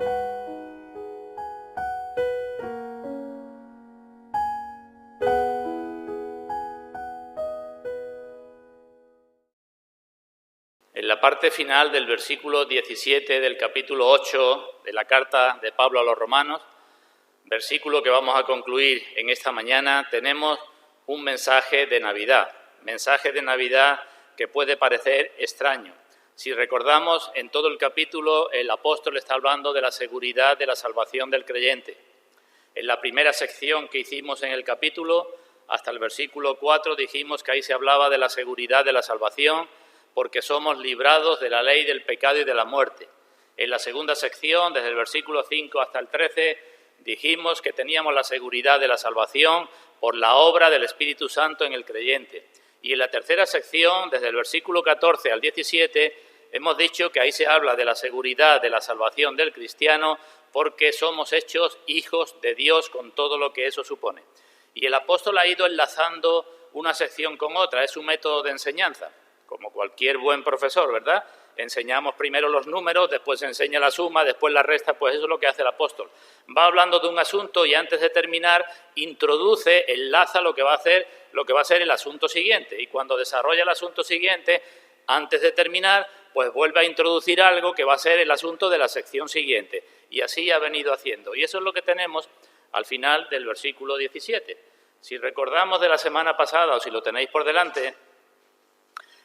En la parte final del versículo 17 del capítulo 8 de la carta de Pablo a los Romanos, versículo que vamos a concluir en esta mañana, tenemos un mensaje de Navidad que puede parecer extraño. Si recordamos, en todo el capítulo el apóstol está hablando de la seguridad de la salvación del creyente. En la primera sección que hicimos en el capítulo, hasta el versículo 4, dijimos que ahí se hablaba de la seguridad de la salvación, porque somos librados de la ley del pecado y de la muerte. En la segunda sección, desde el versículo 5 hasta el 13, dijimos que teníamos la seguridad de la salvación por la obra del Espíritu Santo en el creyente. Y en la tercera sección, desde el versículo 14 al 17, hemos dicho que ahí se habla de la seguridad de la salvación del cristiano porque somos hechos hijos de Dios con todo lo que eso supone. Y el apóstol ha ido enlazando una sección con otra, es un método de enseñanza. Como cualquier buen profesor, ¿verdad? Enseñamos primero los números, después enseña la suma, después la resta, pues eso es lo que hace el apóstol. Va hablando de un asunto y antes de terminar introduce, enlaza lo que va a ser el asunto siguiente. Y cuando desarrolla el asunto siguiente, antes de terminar, pues vuelve a introducir algo que va a ser el asunto de la sección siguiente. Y así ha venido haciendo. Y eso es lo que tenemos al final del versículo 17. Si recordamos de la semana pasada o si lo tenéis por delante,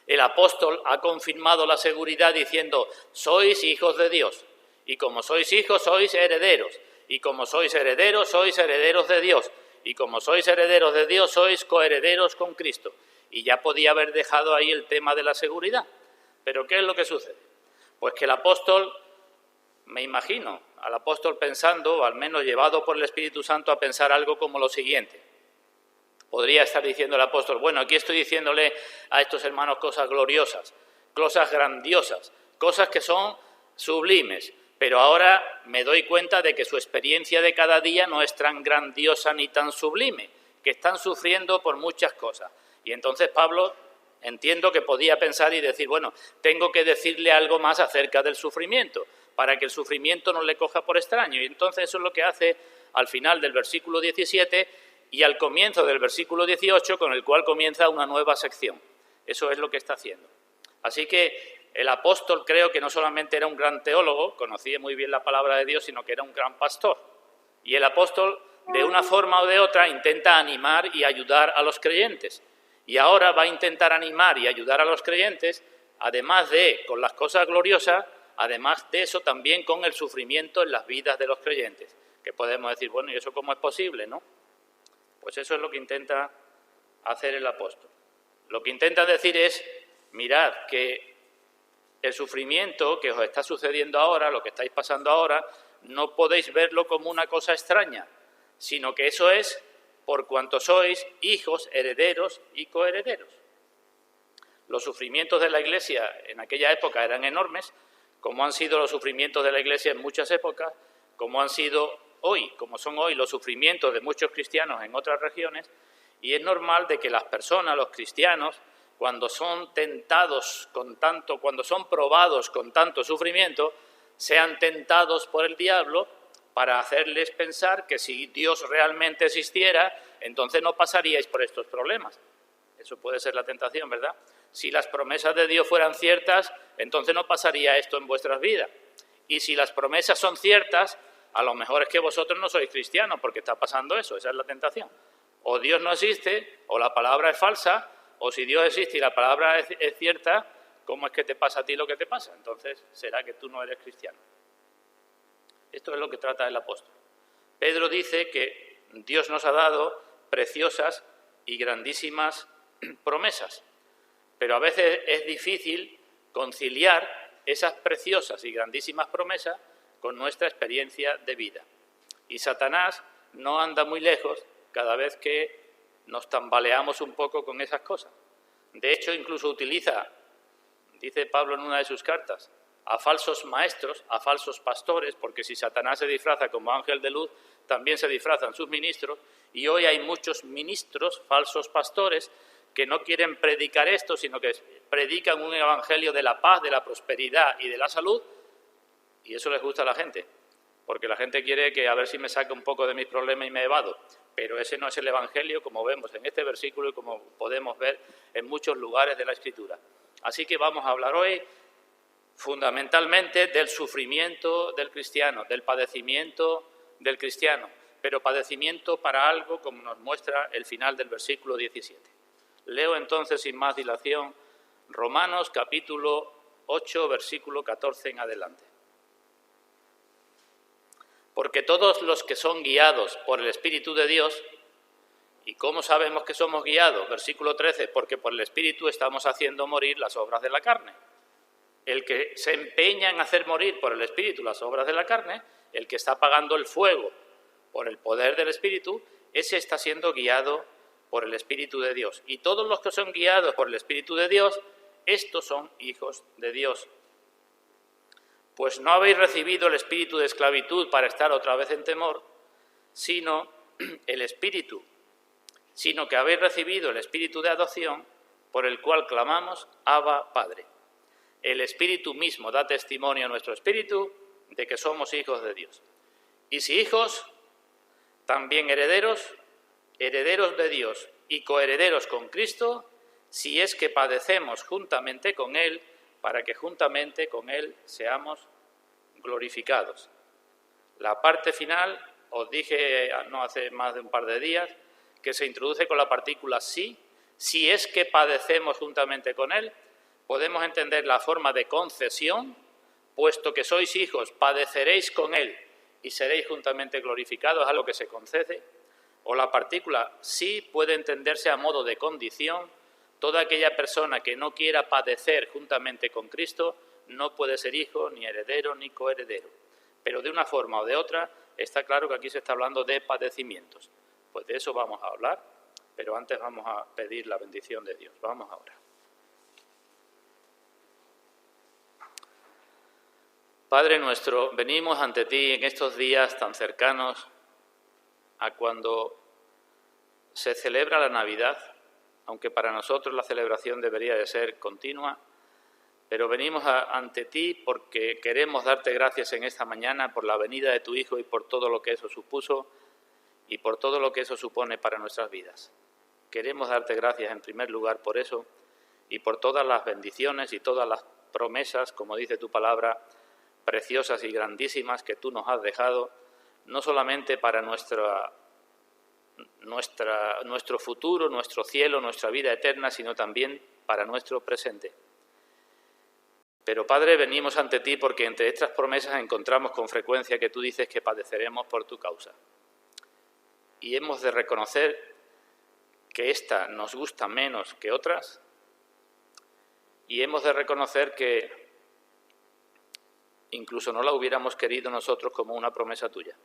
el apóstol ha confirmado la seguridad diciendo, sois hijos de Dios, y como sois hijos, sois herederos, y como sois herederos de Dios, y como sois herederos de Dios, sois coherederos con Cristo. Y ya podía haber dejado ahí el tema de la seguridad. Pero ¿qué es lo que sucede? Pues que el apóstol, me imagino, al apóstol pensando, o al menos llevado por el Espíritu Santo a pensar algo como lo siguiente. Podría estar diciendo el apóstol, bueno, aquí estoy diciéndole a estos hermanos cosas gloriosas, cosas grandiosas, cosas que son sublimes, pero ahora me doy cuenta de que su experiencia de cada día no es tan grandiosa ni tan sublime, que están sufriendo por muchas cosas. Y entonces Pablo, entiendo que podía pensar y decir, bueno, tengo que decirle algo más acerca del sufrimiento, para que el sufrimiento no le coja por extraño. Y entonces eso es lo que hace al final del versículo 17 y al comienzo del versículo 18, con el cual comienza una nueva sección. Eso es lo que está haciendo. Así que el apóstol creo que no solamente era un gran teólogo, conocía muy bien la palabra de Dios, sino que era un gran pastor. Y el apóstol, de una forma o de otra, intenta animar y ayudar a los creyentes. Y ahora va a intentar animar y ayudar a los creyentes, además de con las cosas gloriosas, además de eso también con el sufrimiento en las vidas de los creyentes. Que podemos decir, bueno, ¿y eso cómo es posible, no? Pues eso es lo que intenta hacer el apóstol. Lo que intenta decir es, mirad que el sufrimiento que os está sucediendo ahora, lo que estáis pasando ahora, no podéis verlo como una cosa extraña, sino que eso es por cuanto sois hijos, herederos y coherederos. Los sufrimientos de la Iglesia en aquella época eran enormes, como han sido los sufrimientos de la Iglesia en muchas épocas, como han sido hoy, como son hoy los sufrimientos de muchos cristianos en otras regiones, y es normal de que las personas, los cristianos, cuando son tentados con tanto, cuando son probados con tanto sufrimiento, sean tentados por el diablo para hacerles pensar que si Dios realmente existiera, entonces no pasaríais por estos problemas. Eso puede ser la tentación, ¿verdad? Si las promesas de Dios fueran ciertas, entonces no pasaría esto en vuestras vidas. Y si las promesas son ciertas, a lo mejor es que vosotros no sois cristianos porque está pasando eso, esa es la tentación. O Dios no existe, o la palabra es falsa, o si Dios existe y la palabra es cierta, ¿cómo es que te pasa a ti lo que te pasa? Entonces será que tú no eres cristiano. Esto es lo que trata el apóstol. Pedro dice que Dios nos ha dado preciosas y grandísimas promesas, pero a veces es difícil conciliar esas preciosas y grandísimas promesas con nuestra experiencia de vida. Y Satanás no anda muy lejos cada vez que nos tambaleamos un poco con esas cosas. De hecho, incluso utiliza, dice Pablo en una de sus cartas, a falsos maestros, a falsos pastores, porque si Satanás se disfraza como ángel de luz, también se disfrazan sus ministros, y hoy hay muchos ministros, falsos pastores, que no quieren predicar esto, sino que predican un evangelio de la paz, de la prosperidad y de la salud, y eso les gusta a la gente. porque la gente quiere que a ver si me saca un poco de mis problemas y me evado. Pero ese no es el Evangelio, como vemos en este versículo y como podemos ver en muchos lugares de la Escritura. Así que vamos a hablar hoy fundamentalmente del sufrimiento del cristiano, del padecimiento del cristiano, pero padecimiento para algo, como nos muestra el final del versículo 17. Leo entonces sin más dilación Romanos capítulo 8, versículo 14 en adelante. Porque todos los que son guiados por el Espíritu de Dios, ¿y cómo sabemos que somos guiados? Versículo 13, porque por el Espíritu estamos haciendo morir las obras de la carne. El que se empeña en hacer morir por el Espíritu las obras de la carne, el que está apagando el fuego por el poder del Espíritu, ese está siendo guiado por el Espíritu de Dios. Y todos los que son guiados por el Espíritu de Dios, estos son hijos de Dios. Pues no habéis recibido el espíritu de esclavitud para estar otra vez en temor, sino que habéis recibido el espíritu de adopción, por el cual clamamos, Abba, Padre. El Espíritu mismo da testimonio a nuestro espíritu de que somos hijos de Dios. Y si hijos, también herederos, herederos de Dios y coherederos con Cristo, si es que padecemos juntamente con Él, para que juntamente con Él seamos glorificados. La parte final, os dije no hace más de un par de días, que se introduce con la partícula si es que padecemos juntamente con Él, podemos entender la forma de concesión, puesto que sois hijos, padeceréis con Él y seréis juntamente glorificados, a lo que se concede. O la partícula sí puede entenderse a modo de condición. Toda aquella persona que no quiera padecer juntamente con Cristo no puede ser hijo, ni heredero, ni coheredero. Pero de una forma o de otra, está claro que aquí se está hablando de padecimientos. Pues de eso vamos a hablar, pero antes vamos a pedir la bendición de Dios. Vamos ahora. Padre nuestro, venimos ante ti en estos días tan cercanos a cuando se celebra la Navidad, aunque para nosotros la celebración debería de ser continua, pero venimos ante ti porque queremos darte gracias en esta mañana por la venida de tu Hijo y por todo lo que eso supuso y por todo lo que eso supone para nuestras vidas. Queremos darte gracias en primer lugar por eso y por todas las bendiciones y todas las promesas, como dice tu palabra, preciosas y grandísimas que tú nos has dejado, no solamente para nuestro futuro, nuestro cielo, nuestra vida eterna, sino también para nuestro presente. Pero, Padre, venimos ante ti porque entre estas promesas encontramos con frecuencia que tú dices que padeceremos por tu causa. Y hemos de reconocer que esta nos gusta menos que otras, y hemos de reconocer que incluso no la hubiéramos querido nosotros como una promesa tuya.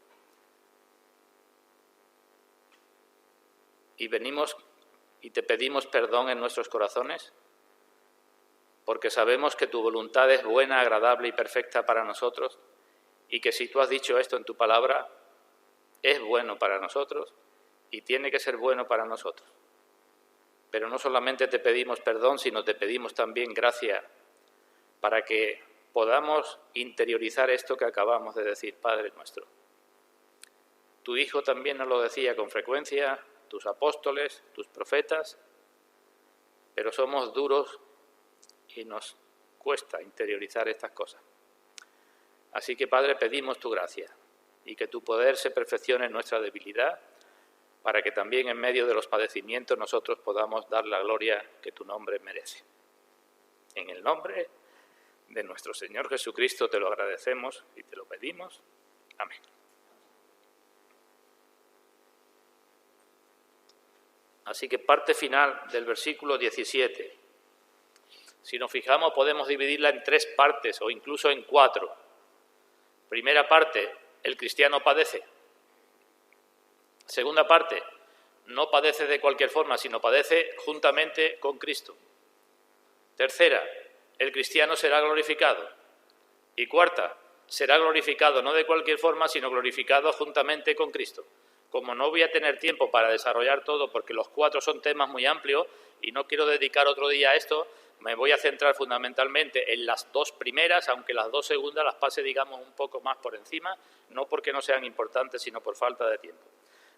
Y venimos y te pedimos perdón en nuestros corazones, porque sabemos que tu voluntad es buena, agradable y perfecta para nosotros, y que si tú has dicho esto en tu palabra, es bueno para nosotros y tiene que ser bueno para nosotros. Pero no solamente te pedimos perdón, sino te pedimos también gracia para que podamos interiorizar esto que acabamos de decir, Padre nuestro. Tu Hijo también nos lo decía con frecuencia, tus apóstoles, tus profetas, pero somos duros y nos cuesta interiorizar estas cosas. Así que, Padre, pedimos tu gracia y que tu poder se perfeccione en nuestra debilidad, para que también en medio de los padecimientos nosotros podamos dar la gloria que tu nombre merece. En el nombre de nuestro Señor Jesucristo te lo agradecemos y te lo pedimos. Amén. Así que parte final del versículo 17. Si nos fijamos, podemos dividirla en 3 partes o incluso en 4. Primera parte, el cristiano padece. Segunda parte, no padece de cualquier forma, sino padece juntamente con Cristo. Tercera, el cristiano será glorificado. Y cuarta, será glorificado no de cualquier forma, sino glorificado juntamente con Cristo. Como no voy a tener tiempo para desarrollar todo, porque los 4 son temas muy amplios y no quiero dedicar otro día a esto, me voy a centrar fundamentalmente en las dos primeras, aunque las dos segundas las pase, digamos, un poco más por encima, no porque no sean importantes, sino por falta de tiempo.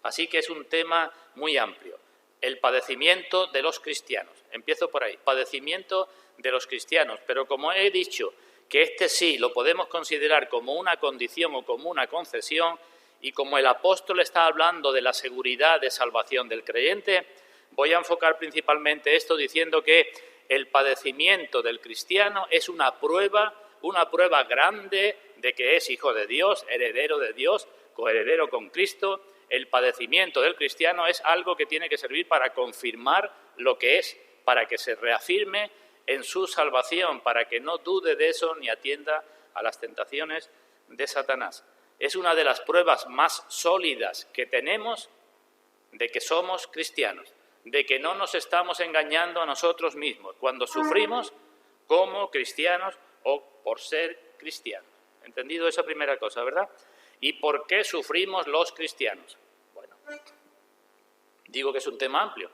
Así que es un tema muy amplio. El padecimiento de los cristianos. Empiezo por ahí. Padecimiento de los cristianos. Pero como he dicho que este sí lo podemos considerar como una condición o como una concesión, y como el apóstol está hablando de la seguridad de salvación del creyente, voy a enfocar principalmente esto diciendo que el padecimiento del cristiano es una prueba grande de que es hijo de Dios, coheredero con Cristo. El padecimiento del cristiano es algo que tiene que servir para confirmar lo que es, para que se reafirme en su salvación, para que no dude de eso ni atienda a las tentaciones de Satanás. Es una de las pruebas más sólidas que tenemos de que somos cristianos, de que no nos estamos engañando a nosotros mismos cuando sufrimos como cristianos o por ser cristianos. ¿Entendido esa primera cosa, verdad? ¿Y por qué sufrimos los cristianos? Bueno, digo que es un tema amplio.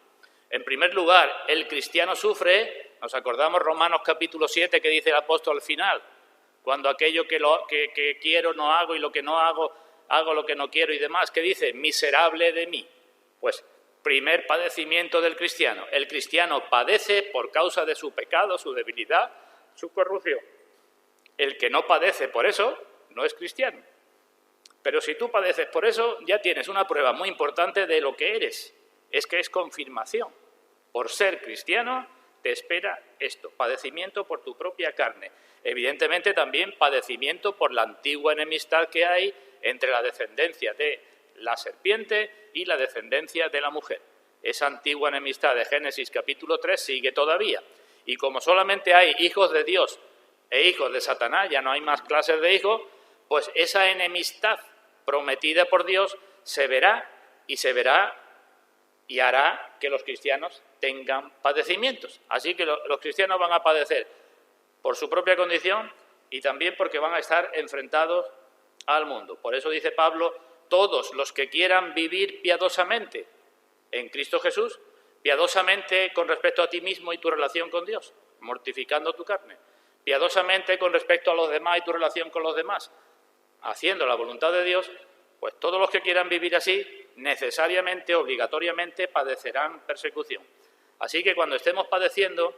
En primer lugar, el cristiano sufre, nos acordamos Romanos capítulo 7 que dice el apóstol al final, cuando aquello que quiero no hago y lo que no hago, hago lo que no quiero y demás, que dice, miserable de mí. Pues, primer padecimiento del cristiano. El cristiano padece por causa de su pecado, su debilidad, su corrupción. El que no padece por eso, no es cristiano. Pero si tú padeces por eso, ya tienes una prueba muy importante de lo que eres. Es que es confirmación. Por ser cristiano, te espera esto, padecimiento por tu propia carne. Evidentemente también padecimiento por la antigua enemistad que hay entre la descendencia de la serpiente y la descendencia de la mujer. Esa antigua enemistad de Génesis capítulo 3 sigue todavía. Y como solamente hay hijos de Dios e hijos de Satanás, ya no hay más clases de hijos, pues esa enemistad prometida por Dios se verá y hará que los cristianos tengan padecimientos. Así que los cristianos van a padecer por su propia condición y también porque van a estar enfrentados al mundo. Por eso dice Pablo, todos los que quieran vivir piadosamente en Cristo Jesús, piadosamente con respecto a ti mismo y tu relación con Dios, mortificando tu carne, piadosamente con respecto a los demás y tu relación con los demás, haciendo la voluntad de Dios, pues todos los que quieran vivir así, necesariamente, obligatoriamente, padecerán persecución. Así que cuando estemos padeciendo,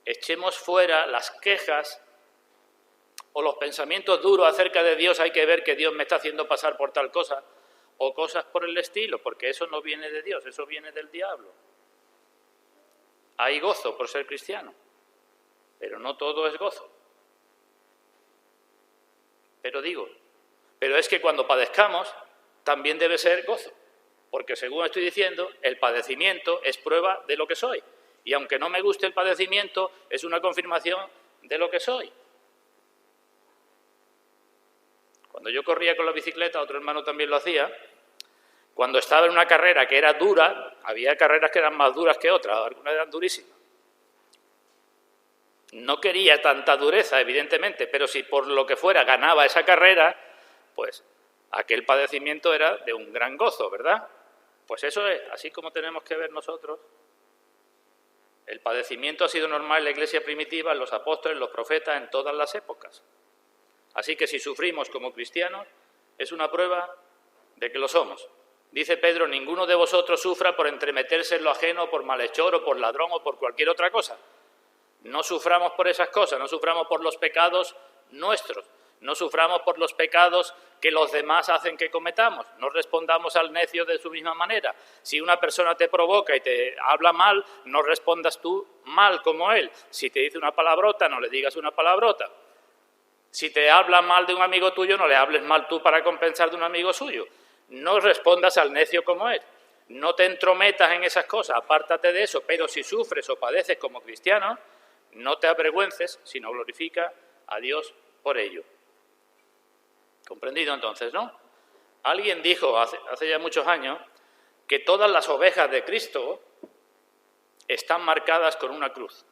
echemos fuera las quejas o los pensamientos duros acerca de Dios, hay que ver que Dios me está haciendo pasar por tal cosa, o cosas por el estilo, porque eso no viene de Dios, eso viene del diablo. Hay gozo por ser cristiano, pero no todo es gozo. Pero es que cuando padezcamos, también debe ser gozo, porque según estoy diciendo, el padecimiento es prueba de lo que soy, y aunque no me guste el padecimiento, es una confirmación de lo que soy. Cuando yo corría con la bicicleta, otro hermano también lo hacía, cuando estaba en una carrera que era dura, había carreras que eran más duras que otras, algunas eran durísimas. No quería tanta dureza, evidentemente, pero si por lo que fuera ganaba esa carrera, pues aquel padecimiento era de un gran gozo, ¿verdad? Pues eso es, así como tenemos que ver nosotros. El padecimiento ha sido normal en la Iglesia primitiva, en los apóstoles, en los profetas, en todas las épocas. Así que si sufrimos como cristianos, es una prueba de que lo somos. Dice Pedro, ninguno de vosotros sufra por entremeterse en lo ajeno, por malhechor o por ladrón o por cualquier otra cosa. No suframos por esas cosas, no suframos por los pecados nuestros, no suframos por los pecados que los demás hacen que cometamos, no respondamos al necio de su misma manera. Si una persona te provoca y te habla mal, no respondas tú mal como él. Si te dice una palabrota, no le digas una palabrota. Si te habla mal de un amigo tuyo, no le hables mal tú para compensar de un amigo suyo. No respondas al necio como él. No te entrometas en esas cosas, apártate de eso. Pero si sufres o padeces como cristiano, no te avergüences, sino glorifica a Dios por ello. ¿Comprendido entonces, no? Alguien dijo hace ya muchos años que todas las ovejas de Cristo están marcadas con una cruz.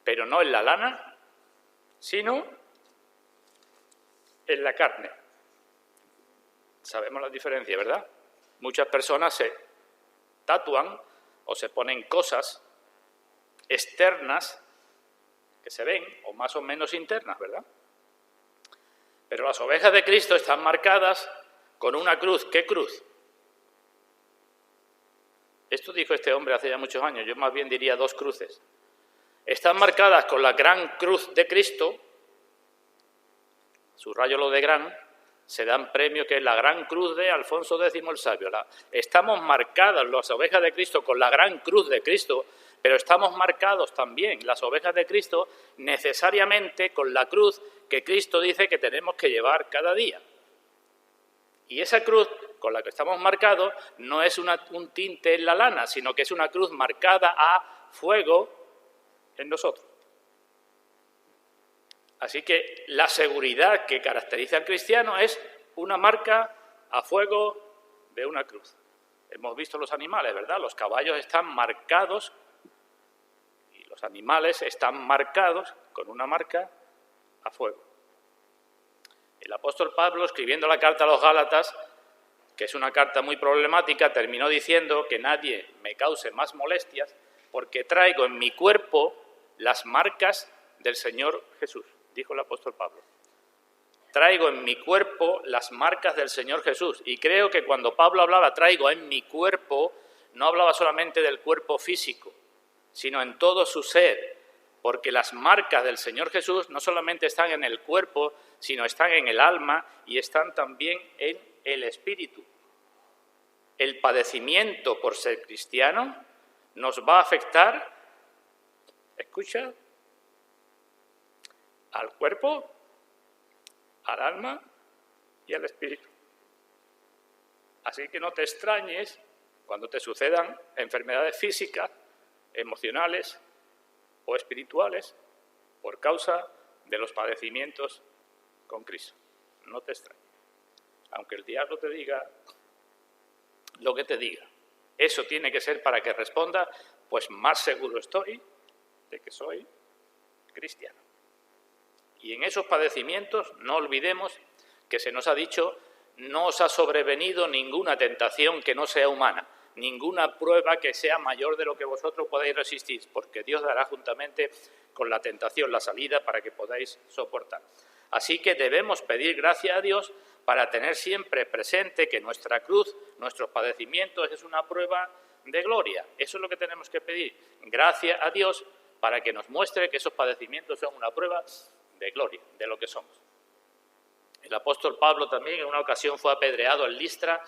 Pero no en la lana, sino en la carne. Sabemos la diferencia, ¿verdad? Muchas personas se tatúan o se ponen cosas externas que se ven, o más o menos internas, ¿verdad? Pero las ovejas de Cristo están marcadas con una cruz. ¿Qué cruz? Esto dijo este hombre hace ya muchos años, yo más bien diría 2 cruces. Están marcadas con la gran cruz de Cristo, subrayo lo de gran, se dan premio que es la gran cruz de Alfonso X el Sabio. Estamos marcadas las ovejas de Cristo con la gran cruz de Cristo, pero estamos marcados también las ovejas de Cristo necesariamente con la cruz que Cristo dice que tenemos que llevar cada día. Y esa cruz con la que estamos marcados no es un tinte en la lana, sino que es una cruz marcada a fuego en nosotros. Así que la seguridad que caracteriza al cristiano es una marca a fuego de una cruz. Hemos visto los animales, ¿verdad? Los caballos están marcados y los animales están marcados con una marca a fuego. El apóstol Pablo, escribiendo la carta a los Gálatas, que es una carta muy problemática, terminó diciendo que nadie me cause más molestias porque traigo en mi cuerpo las marcas del Señor Jesús, dijo el apóstol Pablo. Traigo en mi cuerpo las marcas del Señor Jesús. Y creo que cuando Pablo hablaba traigo en mi cuerpo, no hablaba solamente del cuerpo físico, sino en todo su ser, porque las marcas del Señor Jesús no solamente están en el cuerpo, sino están en el alma y están también en el espíritu. El padecimiento por ser cristiano nos va a afectar, escucha, al cuerpo, al alma y al espíritu. Así que no te extrañes cuando te sucedan enfermedades físicas, emocionales o espirituales por causa de los padecimientos con Cristo. No te extrañes. Aunque el diablo te diga lo que te diga, eso tiene que ser para que responda, pues más seguro estoy de que soy cristiano. Y en esos padecimientos no olvidemos que se nos ha dicho, no os ha sobrevenido ninguna tentación que no sea humana, ninguna prueba que sea mayor de lo que vosotros podáis resistir, porque Dios dará juntamente con la tentación la salida para que podáis soportar. Así que debemos pedir gracia a Dios para tener siempre presente que nuestra cruz, nuestros padecimientos, es una prueba de gloria. Eso es lo que tenemos que pedir. Gracia a Dios para que nos muestre que esos padecimientos son una prueba de gloria, de lo que somos. El apóstol Pablo también en una ocasión fue apedreado en Listra,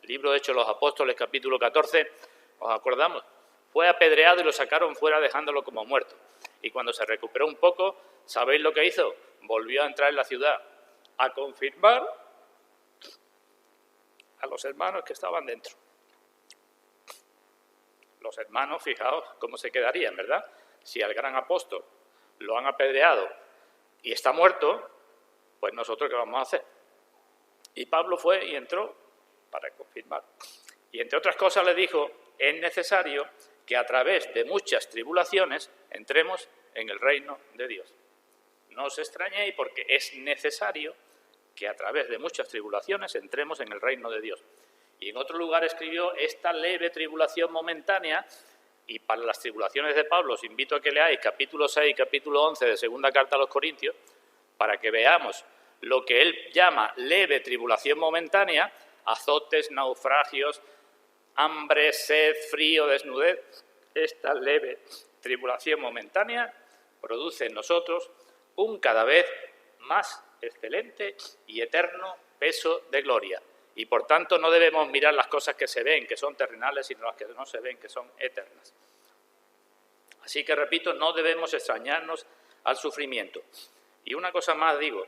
libro de Hechos de los Apóstoles, capítulo 14, ¿os acordamos? Fue apedreado y lo sacaron fuera dejándolo como muerto. Y cuando se recuperó un poco, ¿sabéis lo que hizo? Volvió a entrar en la ciudad a confirmar a los hermanos que estaban dentro. Los hermanos, fijaos cómo se quedarían, ¿verdad? Si al gran apóstol lo han apedreado y está muerto, pues nosotros ¿qué vamos a hacer? Y Pablo fue y entró para confirmar. Y entre otras cosas le dijo, es necesario que a través de muchas tribulaciones entremos en el reino de Dios. No os extrañéis porque es necesario que a través de muchas tribulaciones entremos en el reino de Dios. Y en otro lugar escribió, esta leve tribulación momentánea, y para las tribulaciones de Pablo os invito a que leáis capítulo 6 y capítulo 11 de segunda carta a los Corintios, para que veamos lo que él llama leve tribulación momentánea, azotes, naufragios, hambre, sed, frío, desnudez. Esta leve tribulación momentánea produce en nosotros un cada vez más excelente y eterno peso de gloria. Y por tanto no debemos mirar las cosas que se ven, que son terrenales, sino las que no se ven, que son eternas. Así que, repito, no debemos extrañarnos al sufrimiento. Y una cosa más digo,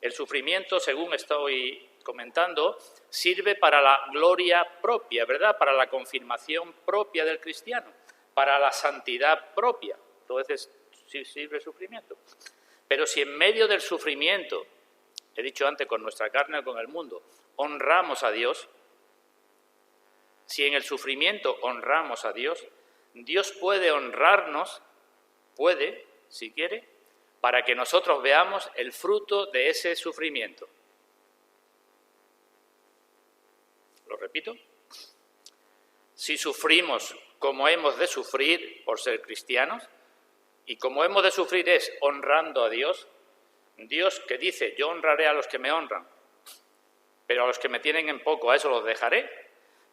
el sufrimiento, según estoy comentando, sirve para la gloria propia, ¿verdad? Para la confirmación propia del cristiano, para la santidad propia. Entonces, sí sirve el sufrimiento. Pero si en medio del sufrimiento, he dicho antes, con nuestra carne o con el mundo, honramos a Dios, si en el sufrimiento honramos a Dios, Dios puede honrarnos, puede, si quiere, para que nosotros veamos el fruto de ese sufrimiento. Lo repito. si sufrimos como hemos de sufrir por ser cristianos, y como hemos de sufrir es honrando a Dios, Dios que dice, yo honraré a los que me honran, pero a los que me tienen en poco, a eso los dejaré,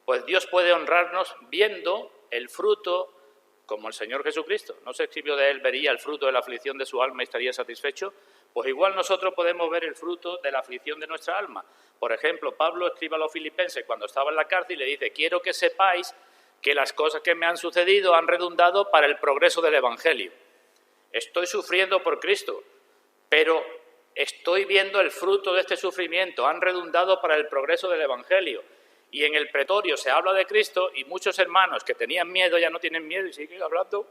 pues Dios puede honrarnos viendo el fruto, como el Señor Jesucristo. ¿No se escribió de él, vería el fruto de la aflicción de su alma y estaría satisfecho? Pues igual nosotros podemos ver el fruto de la aflicción de nuestra alma. Por ejemplo, Pablo escribe a los filipenses cuando estaba en la cárcel y le dice, quiero que sepáis que las cosas que me han sucedido han redundado para el progreso del Evangelio. Estoy sufriendo por Cristo, pero estoy viendo el fruto de este sufrimiento, han redundado para el progreso del Evangelio. Y en el pretorio se habla de Cristo y muchos hermanos que tenían miedo ya no tienen miedo y siguen hablando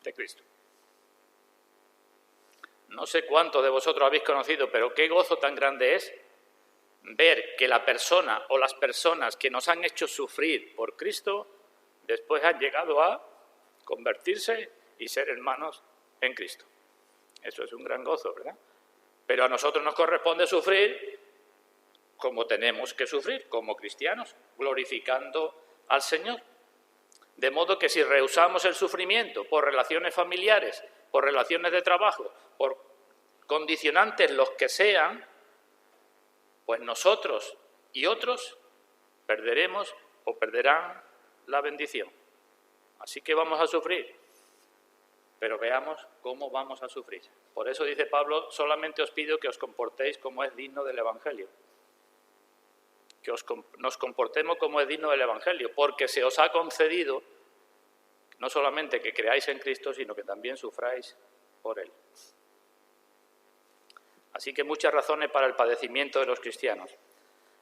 de Cristo. No sé cuántos de vosotros habéis conocido, pero qué gozo tan grande es ver que la persona o las personas que nos han hecho sufrir por Cristo después han llegado a convertirse y ser hermanos en Cristo. Eso es un gran gozo, ¿verdad? Pero a nosotros nos corresponde sufrir como tenemos que sufrir, como cristianos, glorificando al Señor. De modo que si rehusamos el sufrimiento por relaciones familiares, por relaciones de trabajo, por condicionantes los que sean, pues nosotros y otros perderemos o perderán la bendición. Así que vamos a sufrir, pero veamos cómo vamos a sufrir. Por eso dice Pablo, solamente os pido que os comportéis como es digno del Evangelio. Que nos comportemos como es digno del Evangelio, porque se os ha concedido no solamente que creáis en Cristo, sino que también sufráis por Él. Así que muchas razones para el padecimiento de los cristianos,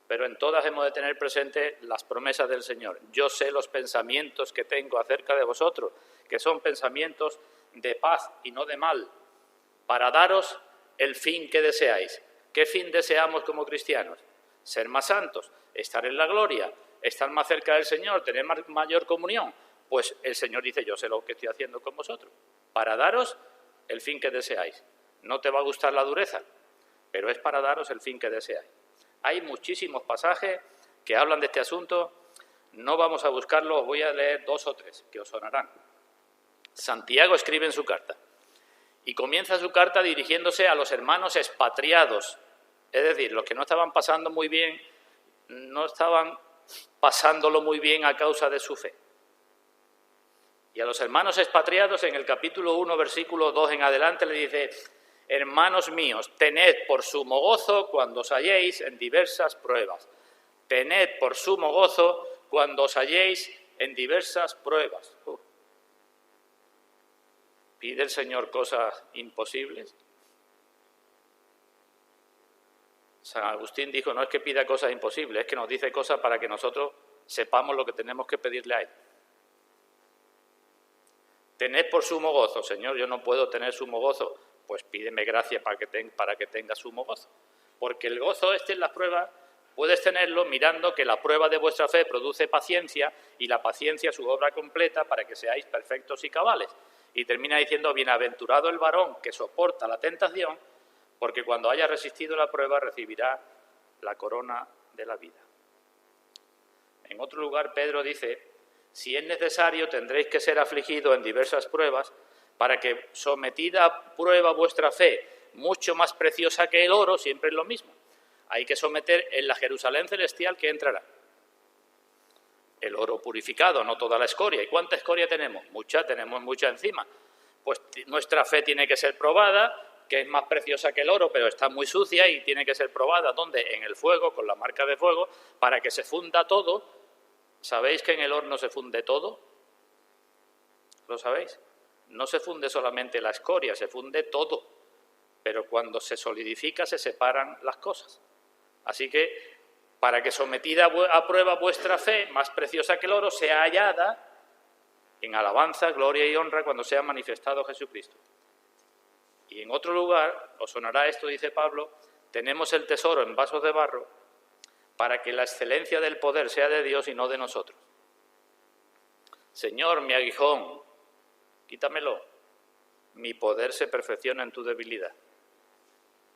pero en todas hemos de tener presente las promesas del Señor. Yo sé los pensamientos que tengo acerca de vosotros, que son pensamientos de paz y no de mal, para daros el fin que deseáis. ¿Qué fin deseamos como cristianos? Ser más santos, estar en la gloria, estar más cerca del Señor, tener mayor comunión. Pues el Señor dice, yo sé lo que estoy haciendo con vosotros, para daros el fin que deseáis. No te va a gustar la dureza, pero es para daros el fin que deseáis. Hay muchísimos pasajes que hablan de este asunto, no vamos a buscarlos, voy a leer 2 o 3 que os sonarán. Santiago escribe en su carta, y comienza su carta dirigiéndose a los hermanos expatriados, es decir, los que no estaban pasando muy bien, no estaban pasándolo muy bien a causa de su fe. Y a los hermanos expatriados, en el capítulo 1, versículo 2 en adelante, le dice, hermanos míos, tened por sumo gozo cuando os halléis en diversas pruebas. Tened por sumo gozo cuando os halléis en diversas pruebas. ¿Pide el Señor cosas imposibles? San Agustín dijo, no es que pida cosas imposibles, es que nos dice cosas para que nosotros sepamos lo que tenemos que pedirle a Él. Tened por sumo gozo, Señor, yo no puedo tener sumo gozo, pues pídeme gracia para que tenga sumo gozo. Porque el gozo en las pruebas puedes tenerlo mirando que la prueba de vuestra fe produce paciencia y la paciencia su obra completa para que seáis perfectos y cabales. Y termina diciendo, bienaventurado el varón que soporta la tentación, porque cuando haya resistido la prueba recibirá la corona de la vida. En otro lugar, Pedro dice, si es necesario tendréis que ser afligidos en diversas pruebas, para que sometida a prueba vuestra fe, mucho más preciosa que el oro, siempre es lo mismo, hay que someter en la Jerusalén celestial que entrará. El oro purificado, no toda la escoria. ¿Y cuánta escoria tenemos? Tenemos mucha encima. Pues nuestra fe tiene que ser probada, que es más preciosa que el oro, pero está muy sucia y tiene que ser probada. ¿Dónde? En el fuego, con la marca de fuego, para que se funda todo. ¿Sabéis que en el horno se funde todo? ¿Lo sabéis? No se funde solamente la escoria, se funde todo. Pero cuando se solidifica se separan las cosas. Así que, para que sometida a prueba vuestra fe, más preciosa que el oro, sea hallada en alabanza, gloria y honra cuando sea manifestado Jesucristo. Y en otro lugar, os sonará esto, dice Pablo, tenemos el tesoro en vasos de barro para que la excelencia del poder sea de Dios y no de nosotros. Señor, mi aguijón, quítamelo, mi poder se perfecciona en tu debilidad.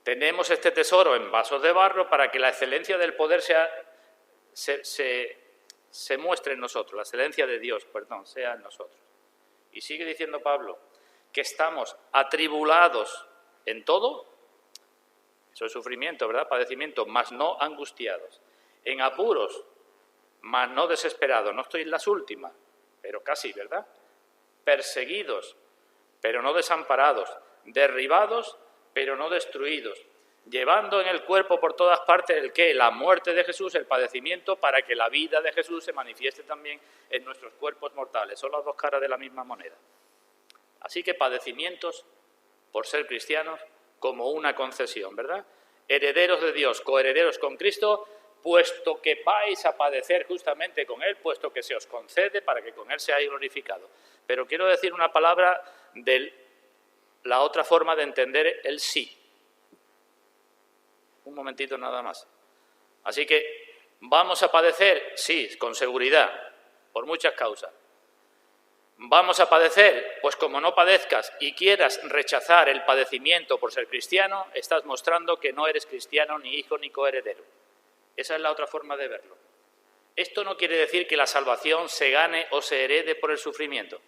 Tenemos este tesoro en vasos de barro para que la excelencia del poder se se muestre en nosotros, la excelencia de Dios, sea en nosotros. Y sigue diciendo Pablo que estamos atribulados en todo, eso es sufrimiento, ¿verdad? Padecimiento, mas no angustiados. En apuros, mas no desesperados. No estoy en las últimas, pero casi, ¿verdad? Perseguidos, pero no desamparados. Derribados, pero no destruidos. Llevando en el cuerpo por todas partes el qué, la muerte de Jesús, el padecimiento, para que la vida de Jesús se manifieste también en nuestros cuerpos mortales. Son las dos caras de la misma moneda. Así que padecimientos, por ser cristianos, como una concesión, ¿verdad? Herederos de Dios, coherederos con Cristo, puesto que vais a padecer justamente con Él, puesto que se os concede para que con Él seáis glorificado. Pero quiero decir una palabra de la otra forma de entender el sí. Un momentito nada más. Así que, ¿vamos a padecer? Sí, con seguridad, por muchas causas. ¿Vamos a padecer? Pues como no padezcas y quieras rechazar el padecimiento por ser cristiano, estás mostrando que no eres cristiano, ni hijo, ni coheredero. Esa es la otra forma de verlo. Esto no quiere decir que la salvación se gane o se herede por el sufrimiento.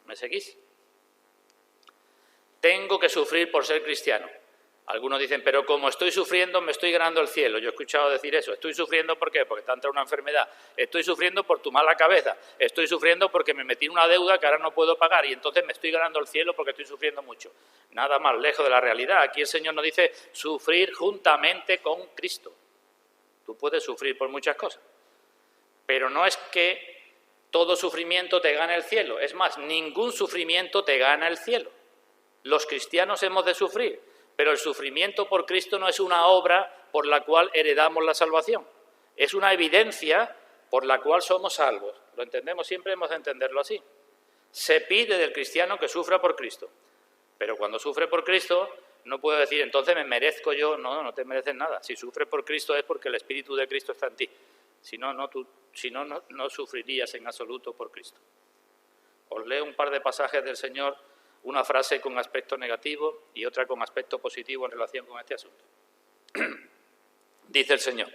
¿Me seguís? Tengo que sufrir por ser cristiano. Algunos dicen, pero como estoy sufriendo, me estoy ganando el cielo. Yo he escuchado decir eso. Estoy sufriendo, ¿por qué? Porque te ha entrado una enfermedad. Estoy sufriendo por tu mala cabeza. Estoy sufriendo porque me metí en una deuda que ahora no puedo pagar y entonces me estoy ganando el cielo porque estoy sufriendo mucho. Nada más lejos de la realidad. Aquí el Señor nos dice sufrir juntamente con Cristo. Tú puedes sufrir por muchas cosas, pero no es que todo sufrimiento te gane el cielo. Es más, ningún sufrimiento te gana el cielo. Los cristianos hemos de sufrir. Pero el sufrimiento por Cristo no es una obra por la cual heredamos la salvación. Es una evidencia por la cual somos salvos. Lo entendemos, siempre hemos de entenderlo así. Se pide del cristiano que sufra por Cristo. Pero cuando sufre por Cristo, no puedo decir, entonces me merezco yo. No, no te mereces nada. Si sufres por Cristo es porque el Espíritu de Cristo está en ti. Si no, no sufrirías en absoluto por Cristo. Os leo un par de pasajes del Señor, una frase con aspecto negativo y otra con aspecto positivo en relación con este asunto. Dice el Señor,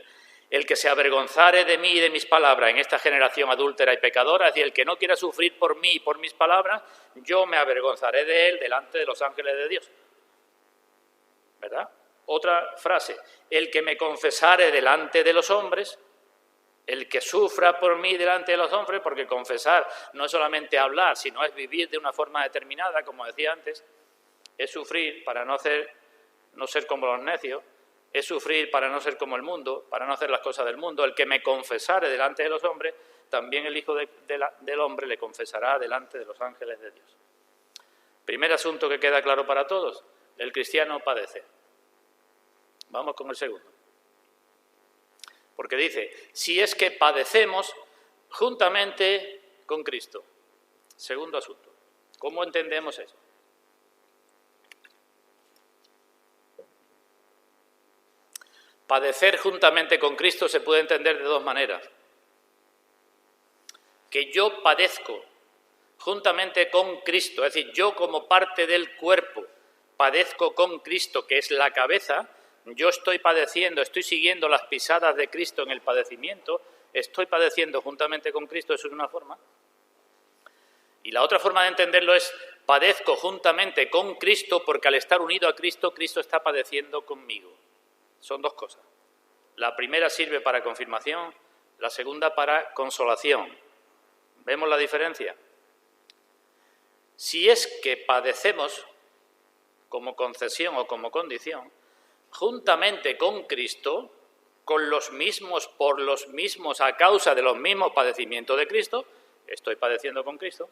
el que se avergonzare de mí y de mis palabras en esta generación adúltera y pecadora, es decir, el que no quiera sufrir por mí y por mis palabras, yo me avergonzaré de él delante de los ángeles de Dios. ¿Verdad? Otra frase, el que me confesare delante de los hombres, el que sufra por mí delante de los hombres, porque confesar no es solamente hablar, sino es vivir de una forma determinada, como decía antes, es sufrir para no ser como los necios, es sufrir para no ser como el mundo, para no hacer las cosas del mundo. El que me confesare delante de los hombres, también el Hijo del Hombre le confesará delante de los ángeles de Dios. Primer asunto que queda claro para todos, el cristiano padece. Vamos con el segundo. Porque dice, si es que padecemos juntamente con Cristo. Segundo asunto. ¿Cómo entendemos eso? Padecer juntamente con Cristo se puede entender de dos maneras. Que yo padezco juntamente con Cristo, es decir, yo como parte del cuerpo padezco con Cristo, que es la cabeza. Yo estoy padeciendo, estoy siguiendo las pisadas de Cristo en el padecimiento, estoy padeciendo juntamente con Cristo, eso es una forma. Y la otra forma de entenderlo es, padezco juntamente con Cristo porque al estar unido a Cristo, Cristo está padeciendo conmigo. Son dos cosas. La primera sirve para confirmación, la segunda para consolación. ¿Vemos la diferencia? Si es que padecemos como concesión o como condición, juntamente con Cristo, con los mismos, por los mismos, a causa de los mismos padecimientos de Cristo, estoy padeciendo con Cristo,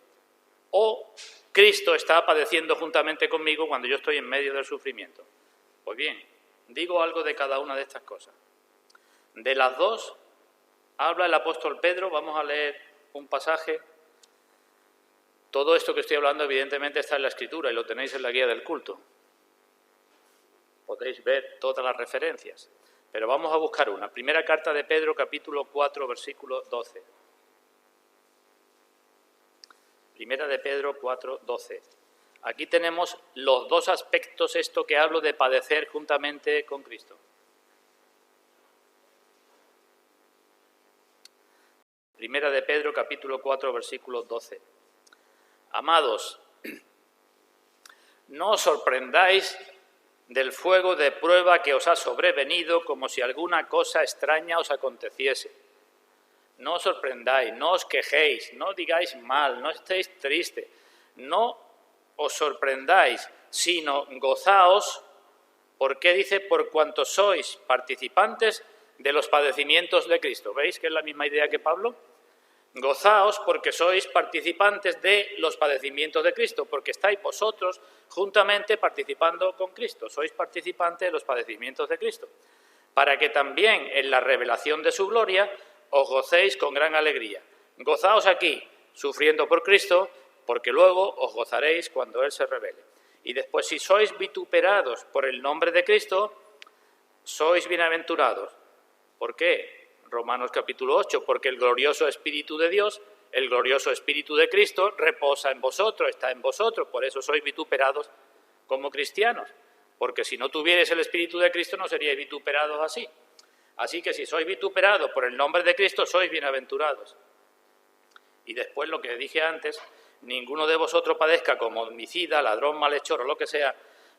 o Cristo está padeciendo juntamente conmigo cuando yo estoy en medio del sufrimiento. Pues bien, digo algo de cada una de estas cosas. De las dos habla el apóstol Pedro, vamos a leer un pasaje. Todo esto que estoy hablando evidentemente está en la Escritura y lo tenéis en la guía del culto. Podéis ver todas las referencias, pero vamos a buscar una. Primera carta de Pedro, capítulo 4, versículo 12. Primera de Pedro 4, 12. Aquí tenemos los dos aspectos, esto que hablo de padecer juntamente con Cristo. Primera de Pedro, capítulo 4, versículo 12. Amados, no os sorprendáis del fuego de prueba que os ha sobrevenido como si alguna cosa extraña os aconteciese. No os sorprendáis, no os quejéis, no digáis mal, no estéis tristes, no os sorprendáis, sino gozaos, porque dice, por cuanto sois participantes de los padecimientos de Cristo. ¿Veis que es la misma idea que Pablo? Gozaos porque sois participantes de los padecimientos de Cristo, porque estáis vosotros juntamente participando con Cristo, sois participantes de los padecimientos de Cristo, para que también en la revelación de su gloria os gocéis con gran alegría. Gozaos aquí, sufriendo por Cristo, porque luego os gozaréis cuando Él se revele. Y después, si sois vituperados por el nombre de Cristo, sois bienaventurados. ¿Por qué? Romanos capítulo 8, porque el glorioso Espíritu de Dios, el glorioso Espíritu de Cristo, reposa en vosotros, está en vosotros, por eso sois vituperados como cristianos, porque si no tuvierais el Espíritu de Cristo no seríais vituperados así. Así que si sois vituperados por el nombre de Cristo, sois bienaventurados. Y después lo que dije antes, ninguno de vosotros padezca como homicida, ladrón, malhechor o lo que sea,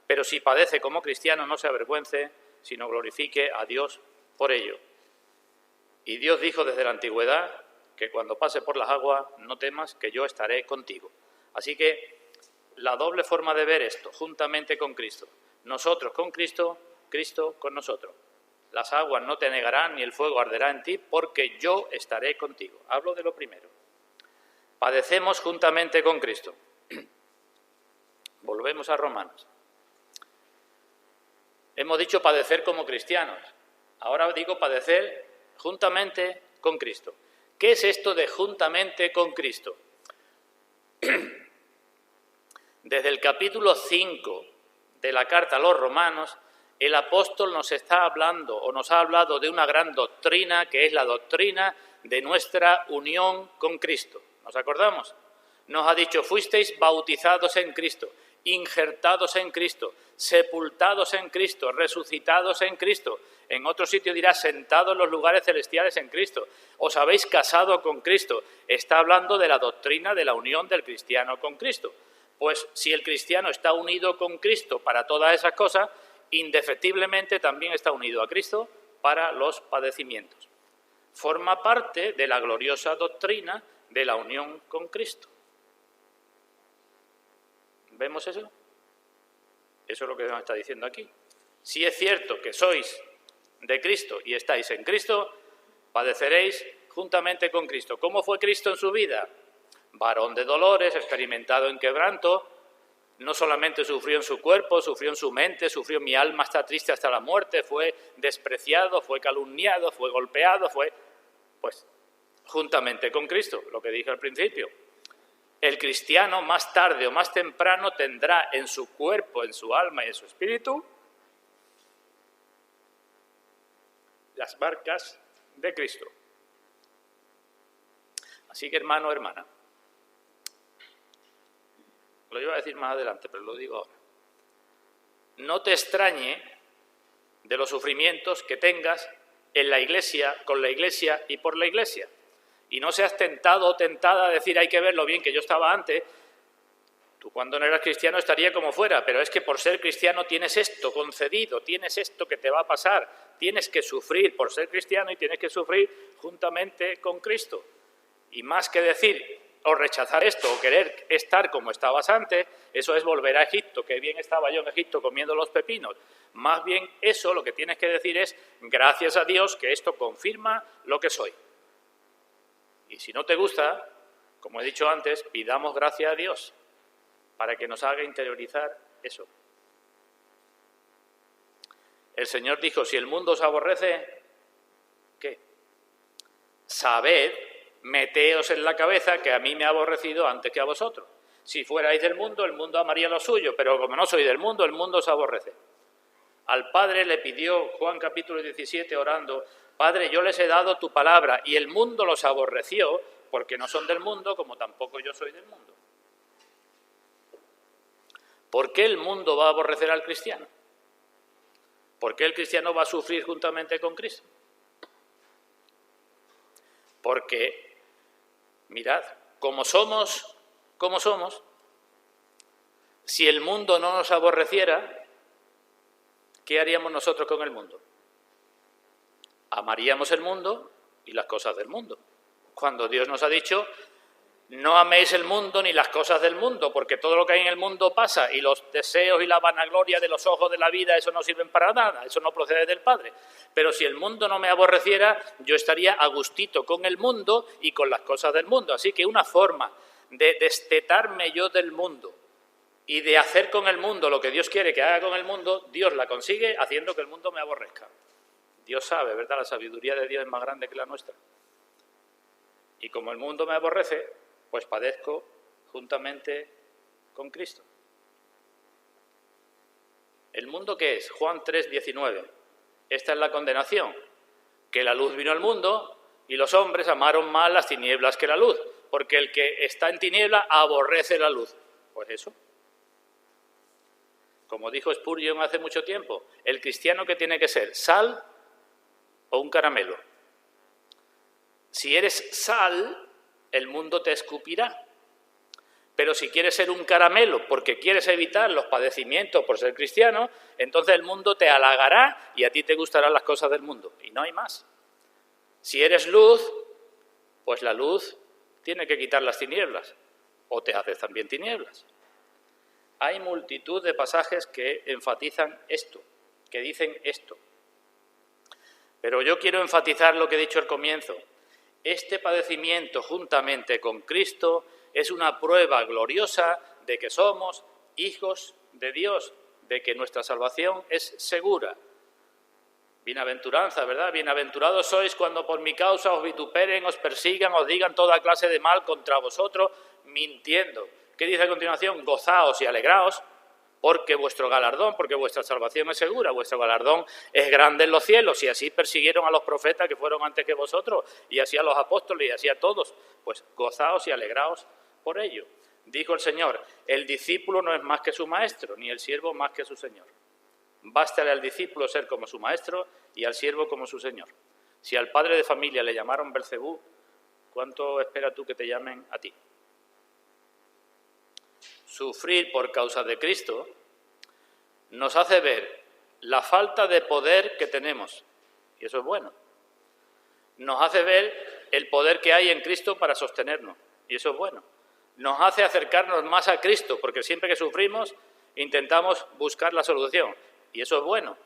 pero si padece como cristiano no se avergüence, sino glorifique a Dios por ello. Y Dios dijo desde la antigüedad que cuando pase por las aguas no temas, que yo estaré contigo. Así que la doble forma de ver esto, juntamente con Cristo. Nosotros con Cristo, Cristo con nosotros. Las aguas no te negarán ni el fuego arderá en ti, porque yo estaré contigo. Hablo de lo primero. Padecemos juntamente con Cristo. Volvemos a Romanos. Hemos dicho padecer como cristianos. Ahora digo padecer juntamente con Cristo. ¿Qué es esto de juntamente con Cristo? Desde el capítulo 5 de la carta a los Romanos, el apóstol nos está hablando o nos ha hablado de una gran doctrina que es la doctrina de nuestra unión con Cristo. ¿Nos acordamos? Nos ha dicho, fuisteis bautizados en Cristo, injertados en Cristo, sepultados en Cristo, resucitados en Cristo. En otro sitio dirá, sentados en los lugares celestiales en Cristo. Os habéis casado con Cristo. Está hablando de la doctrina de la unión del cristiano con Cristo. Pues si el cristiano está unido con Cristo para todas esas cosas, indefectiblemente también está unido a Cristo para los padecimientos. Forma parte de la gloriosa doctrina de la unión con Cristo. ¿Vemos eso? Eso es lo que nos está diciendo aquí. Si es cierto que sois de Cristo y estáis en Cristo, padeceréis juntamente con Cristo. ¿Cómo fue Cristo en su vida? Varón de dolores, experimentado en quebranto. No solamente sufrió en su cuerpo, sufrió en su mente, sufrió mi alma está triste hasta la muerte, fue despreciado, fue calumniado, fue golpeado, pues juntamente con Cristo, lo que dije al principio. El cristiano más tarde o más temprano tendrá en su cuerpo, en su alma y en su espíritu las marcas de Cristo. Así que hermano, hermana, lo iba a decir más adelante, pero lo digo ahora. No te extrañe de los sufrimientos que tengas en la Iglesia, con la Iglesia y por la Iglesia. Y no seas tentado o tentada a decir, hay que ver lo bien que yo estaba antes. Tú cuando no eras cristiano estaría como fuera, pero es que por ser cristiano tienes esto concedido, tienes esto que te va a pasar, tienes que sufrir por ser cristiano y tienes que sufrir juntamente con Cristo. Y más que decir o rechazar esto o querer estar como estabas antes, eso es volver a Egipto, que bien estaba yo en Egipto comiendo los pepinos. Más bien eso lo que tienes que decir es, gracias a Dios que esto confirma lo que soy. Y si no te gusta, como he dicho antes, pidamos gracias a Dios para que nos haga interiorizar eso. El Señor dijo, si el mundo os aborrece, ¿qué? Sabed, meteos en la cabeza que a mí me ha aborrecido antes que a vosotros. Si fuerais del mundo, el mundo amaría lo suyo, pero como no soy del mundo, el mundo os aborrece. Al Padre le pidió Juan capítulo 17 orando, Padre, yo les he dado tu palabra y el mundo los aborreció porque no son del mundo como tampoco yo soy del mundo. ¿Por qué el mundo va a aborrecer al cristiano? ¿Por qué el cristiano va a sufrir juntamente con Cristo? Porque Mirad, como somos, si el mundo no nos aborreciera, ¿qué haríamos nosotros con el mundo? Amaríamos el mundo y las cosas del mundo. Cuando Dios nos ha dicho, no améis el mundo ni las cosas del mundo, porque todo lo que hay en el mundo pasa, y los deseos y la vanagloria de los ojos de la vida, eso no sirven para nada, eso no procede del Padre. Pero si el mundo no me aborreciera, yo estaría a gustito con el mundo y con las cosas del mundo. Así que una forma de destetarme yo del mundo y de hacer con el mundo lo que Dios quiere que haga con el mundo, Dios la consigue haciendo que el mundo me aborrezca. Dios sabe, ¿verdad? La sabiduría de Dios es más grande que la nuestra. Y como el mundo me aborrece, pues padezco juntamente con Cristo. ¿El mundo qué es? Juan 3:19. Esta es la condenación, que la luz vino al mundo y los hombres amaron más las tinieblas que la luz, porque el que está en tiniebla aborrece la luz. Pues eso. Como dijo Spurgeon hace mucho tiempo, el cristiano ¿qué tiene que ser? ¿Sal o un caramelo? Si eres sal, el mundo te escupirá. Pero si quieres ser un caramelo porque quieres evitar los padecimientos por ser cristiano, entonces el mundo te halagará y a ti te gustarán las cosas del mundo. Y no hay más. Si eres luz, pues la luz tiene que quitar las tinieblas. O te haces también tinieblas. Hay multitud de pasajes que enfatizan esto, que dicen esto. Pero yo quiero enfatizar lo que he dicho al comienzo. Este padecimiento juntamente con Cristo es una prueba gloriosa de que somos hijos de Dios, de que nuestra salvación es segura. Bienaventuranza, ¿verdad? Bienaventurados sois cuando por mi causa os vituperen, os persigan, os digan toda clase de mal contra vosotros, mintiendo. ¿Qué dice a continuación? Gozaos y alegraos, porque vuestro galardón, porque vuestra salvación es segura, vuestro galardón es grande en los cielos, y así persiguieron a los profetas que fueron antes que vosotros, y así a los apóstoles, y así a todos. Pues gozaos y alegraos por ello. Dijo el Señor, el discípulo no es más que su maestro, ni el siervo más que su señor. Bástale al discípulo ser como su maestro y al siervo como su señor. Si al padre de familia le llamaron Belcebú, ¿cuánto esperas tú que te llamen a ti? Sufrir por causa de Cristo nos hace ver la falta de poder que tenemos, y eso es bueno. Nos hace ver el poder que hay en Cristo para sostenernos, y eso es bueno. Nos hace acercarnos más a Cristo, porque siempre que sufrimos intentamos buscar la solución, y eso es bueno.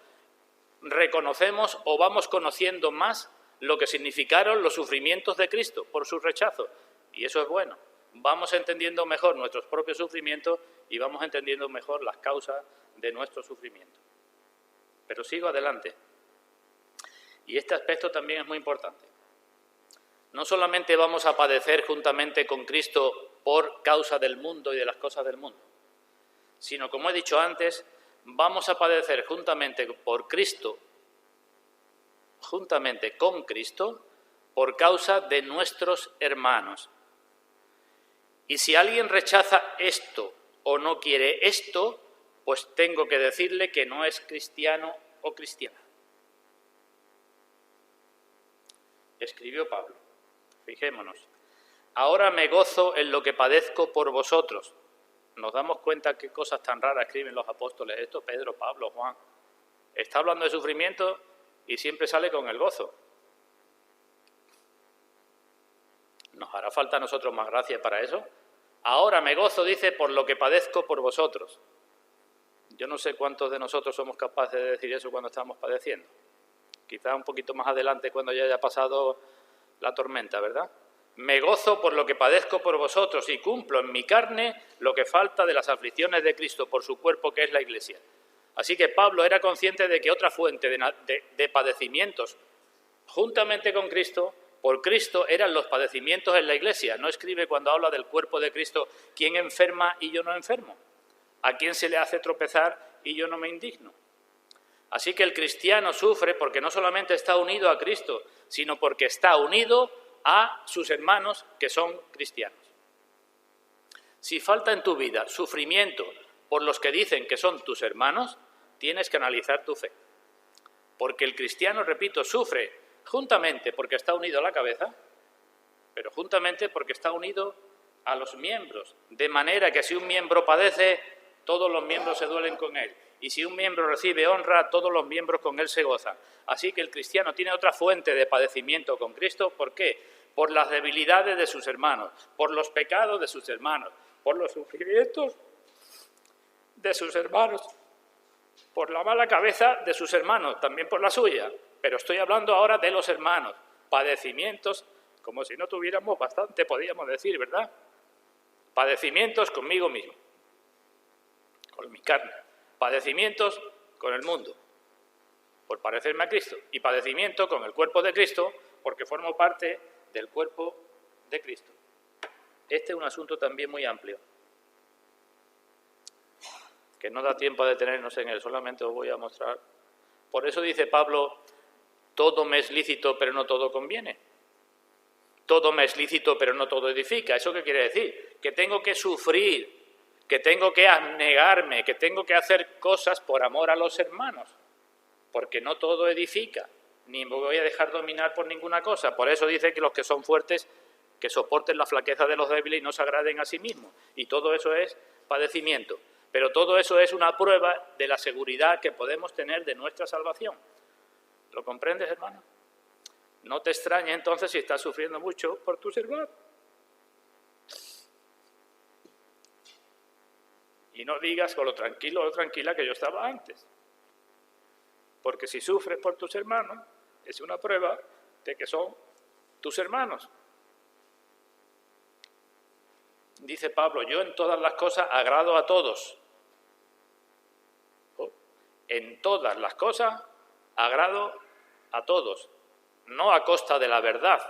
Reconocemos o vamos conociendo más lo que significaron los sufrimientos de Cristo por su rechazo, y eso es bueno. Vamos entendiendo mejor nuestros propios sufrimientos y vamos entendiendo mejor las causas de nuestro sufrimiento. Pero sigo adelante. Y este aspecto también es muy importante. No solamente vamos a padecer juntamente con Cristo por causa del mundo y de las cosas del mundo, sino, como he dicho antes, vamos a padecer juntamente por Cristo, juntamente con Cristo, por causa de nuestros hermanos. Y si alguien rechaza esto o no quiere esto, pues tengo que decirle que no es cristiano o cristiana. Escribió Pablo, fijémonos, ahora me gozo en lo que padezco por vosotros. Nos damos cuenta qué cosas tan raras escriben los apóstoles, esto Pedro, Pablo, Juan. Está hablando de sufrimiento y siempre sale con el gozo. ¿Nos hará falta a nosotros más gracia para eso? Ahora me gozo, dice, por lo que padezco por vosotros. Yo no sé cuántos de nosotros somos capaces de decir eso cuando estamos padeciendo. Quizá un poquito más adelante cuando ya haya pasado la tormenta, ¿verdad? Me gozo por lo que padezco por vosotros y cumplo en mi carne lo que falta de las aflicciones de Cristo por su cuerpo, que es la Iglesia. Así que Pablo era consciente de que otra fuente de padecimientos juntamente con Cristo, por Cristo, eran los padecimientos en la Iglesia. No escribe cuando habla del cuerpo de Cristo, ¿quién enferma y yo no enfermo? ¿A quién se le hace tropezar y yo no me indigno? Así que el cristiano sufre porque no solamente está unido a Cristo, sino porque está unido a sus hermanos que son cristianos. Si falta en tu vida sufrimiento por los que dicen que son tus hermanos, tienes que analizar tu fe. Porque el cristiano, repito, sufre juntamente porque está unido a la cabeza pero juntamente porque está unido a los miembros, de manera que si un miembro padece, todos los miembros se duelen con él. Y si un miembro recibe honra, todos los miembros con él se gozan. Así que el cristiano tiene otra fuente de padecimiento con Cristo. ¿Por qué? Por las debilidades de sus hermanos, por los pecados de sus hermanos, por los sufrimientos de sus hermanos, por la mala cabeza de sus hermanos, también por la suya. Pero estoy hablando ahora de los hermanos. Padecimientos, como si no tuviéramos bastante, podríamos decir, ¿verdad? Padecimientos conmigo mismo, con mi carne. Padecimientos con el mundo, por parecerme a Cristo. Y padecimiento con el cuerpo de Cristo, porque formo parte del cuerpo de Cristo. Este es un asunto también muy amplio, que no da tiempo a detenernos en él, solamente os voy a mostrar. Por eso dice Pablo, todo me es lícito, pero no todo conviene. Todo me es lícito, pero no todo edifica. ¿Eso qué quiere decir? Que tengo que sufrir, que tengo que abnegarme, que tengo que hacer cosas por amor a los hermanos, porque no todo edifica, ni me voy a dejar dominar por ninguna cosa. Por eso dice que los que son fuertes, que soporten la flaqueza de los débiles y no se agraden a sí mismos. Y todo eso es padecimiento. Pero todo eso es una prueba de la seguridad que podemos tener de nuestra salvación. ¿Lo comprendes, hermano? No te extrañe entonces si estás sufriendo mucho por tus hermanos. Y no digas con lo tranquilo o tranquila que yo estaba antes. Porque si sufres por tus hermanos, es una prueba de que son tus hermanos. Dice Pablo, yo en todas las cosas agrado a todos. En todas las cosas agrado a todos. No a costa de la verdad,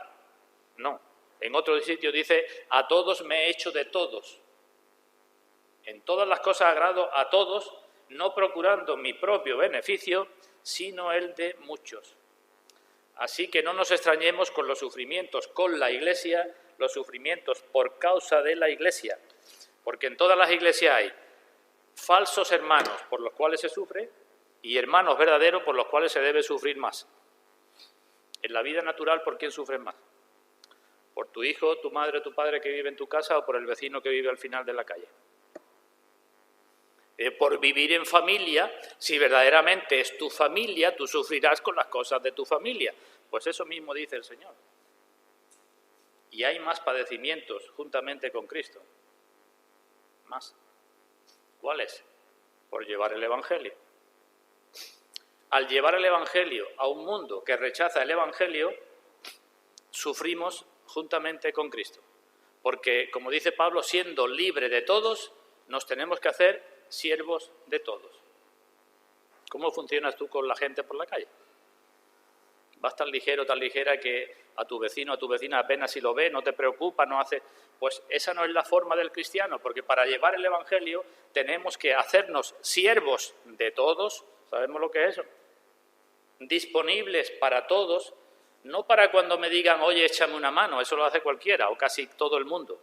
no. En otro sitio dice, a todos me he hecho de todos. En todas las cosas agrado a todos, no procurando mi propio beneficio, sino el de muchos. Así que no nos extrañemos con los sufrimientos con la Iglesia, los sufrimientos por causa de la Iglesia, porque en todas las iglesias hay falsos hermanos por los cuales se sufre y hermanos verdaderos por los cuales se debe sufrir más. En la vida natural, ¿por quién sufres más? ¿Por tu hijo, tu madre, tu padre que vive en tu casa o por el vecino que vive al final de la calle? Por vivir en familia, si verdaderamente es tu familia, tú sufrirás con las cosas de tu familia. Pues eso mismo dice el Señor. Y hay más padecimientos juntamente con Cristo. Más. ¿Cuáles? Por llevar el Evangelio. Al llevar el Evangelio a un mundo que rechaza el Evangelio, sufrimos juntamente con Cristo. Porque, como dice Pablo, siendo libre de todos, nos tenemos que hacer siervos de todos. ¿Cómo funcionas tú con la gente por la calle? Vas tan ligero, tan ligera que a tu vecino, a tu vecina apenas si lo ve, no te preocupa, no hace... Pues esa no es la forma del cristiano, porque para llevar el Evangelio tenemos que hacernos siervos de todos. ¿Sabemos lo que es eso? Disponibles para todos, no para cuando me digan, oye, échame una mano, eso lo hace cualquiera o casi todo el mundo,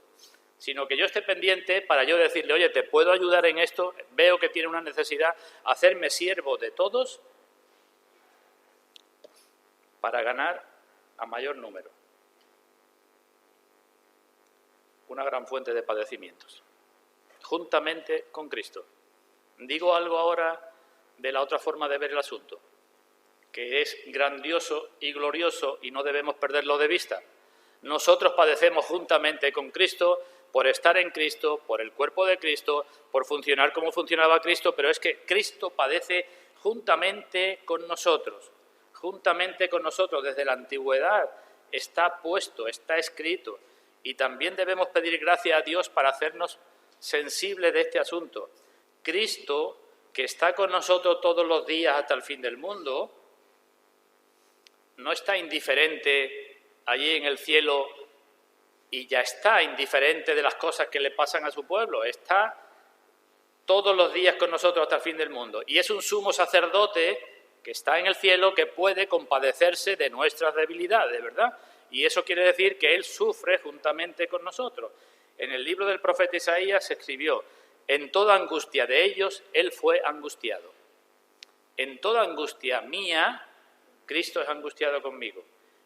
sino que yo esté pendiente para yo decirle, oye, ¿te puedo ayudar en esto? Veo que tiene una necesidad, hacerme siervo de todos para ganar a mayor número. Una gran fuente de padecimientos, juntamente con Cristo. Digo algo ahora de la otra forma de ver el asunto, que es grandioso y glorioso y no debemos perderlo de vista. Nosotros padecemos juntamente con Cristo por estar en Cristo, por el cuerpo de Cristo, por funcionar como funcionaba Cristo, pero es que Cristo padece juntamente con nosotros desde la antigüedad. Está puesto, está escrito. Y también debemos pedir gracia a Dios para hacernos sensibles de este asunto. Cristo, que está con nosotros todos los días hasta el fin del mundo, no está indiferente allí en el cielo y ya está indiferente de las cosas que le pasan a su pueblo. Está todos los días con nosotros hasta el fin del mundo. Y es un sumo sacerdote que está en el cielo que puede compadecerse de nuestras debilidades, ¿verdad? Y eso quiere decir que Él sufre juntamente con nosotros. En el libro del profeta Isaías se escribió, en toda angustia de ellos, Él fue angustiado. En toda angustia mía, Cristo es angustiado conmigo.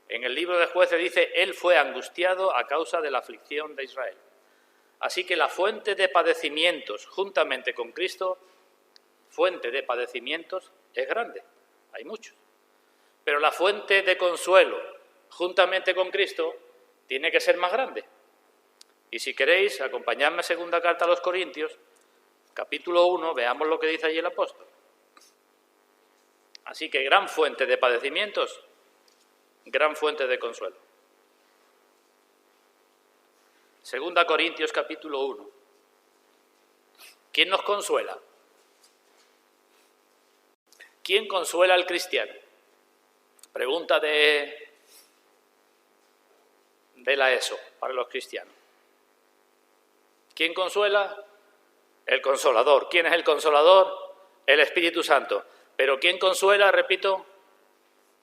En el libro de Jueces dice, él fue angustiado a causa de la aflicción de Israel. Así que la fuente de padecimientos juntamente con Cristo, fuente de padecimientos es grande, hay muchos. Pero la fuente de consuelo juntamente con Cristo tiene que ser más grande. Y si queréis, acompañadme a segunda carta a los Corintios, capítulo 1, veamos lo que dice allí el apóstol. Así que gran fuente de padecimientos, gran fuente de consuelo. Segunda Corintios capítulo 1. ¿Quién nos consuela? ¿Quién consuela al cristiano? Pregunta de la ESO para los cristianos. ¿Quién consuela? El Consolador. ¿Quién es el Consolador? El Espíritu Santo. Pero ¿quién consuela? Repito,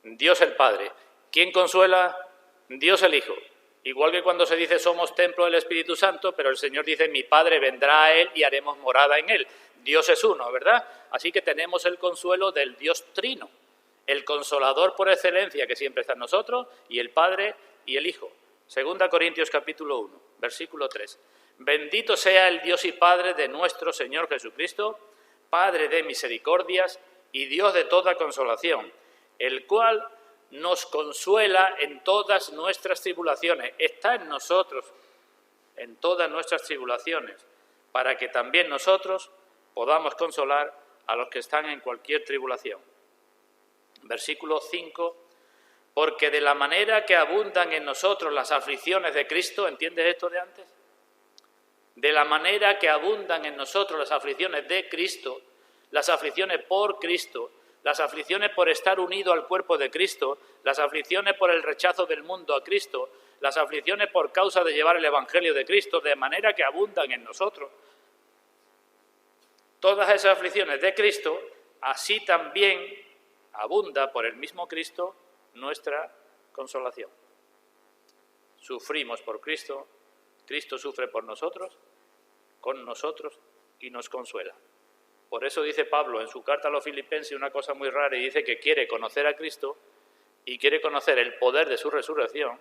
Dios el Padre. ¿Quién consuela? Dios el Hijo. Igual que cuando se dice somos templo del Espíritu Santo, pero el Señor dice mi Padre vendrá a Él y haremos morada en Él. Dios es uno, ¿verdad? Así que tenemos el consuelo del Dios Trino, el Consolador por excelencia que siempre está en nosotros, y el Padre y el Hijo. Segunda Corintios capítulo 1, versículo 3. Bendito sea el Dios y Padre de nuestro Señor Jesucristo, Padre de misericordias y Dios de toda consolación, el cual nos consuela en todas nuestras tribulaciones. Está en nosotros, en todas nuestras tribulaciones, para que también nosotros podamos consolar a los que están en cualquier tribulación. Versículo 5. Porque de la manera que abundan en nosotros las aflicciones de Cristo, ¿entiendes esto de antes? De la manera que abundan en nosotros las aflicciones de Cristo, las aflicciones por Cristo, las aflicciones por estar unido al cuerpo de Cristo, las aflicciones por el rechazo del mundo a Cristo, las aflicciones por causa de llevar el Evangelio de Cristo, de manera que abundan en nosotros. Todas esas aflicciones de Cristo, así también abunda por el mismo Cristo nuestra consolación. Sufrimos por Cristo, Cristo sufre por nosotros, con nosotros y nos consuela. Por eso dice Pablo en su carta a los Filipenses una cosa muy rara y dice que quiere conocer a Cristo y quiere conocer el poder de su resurrección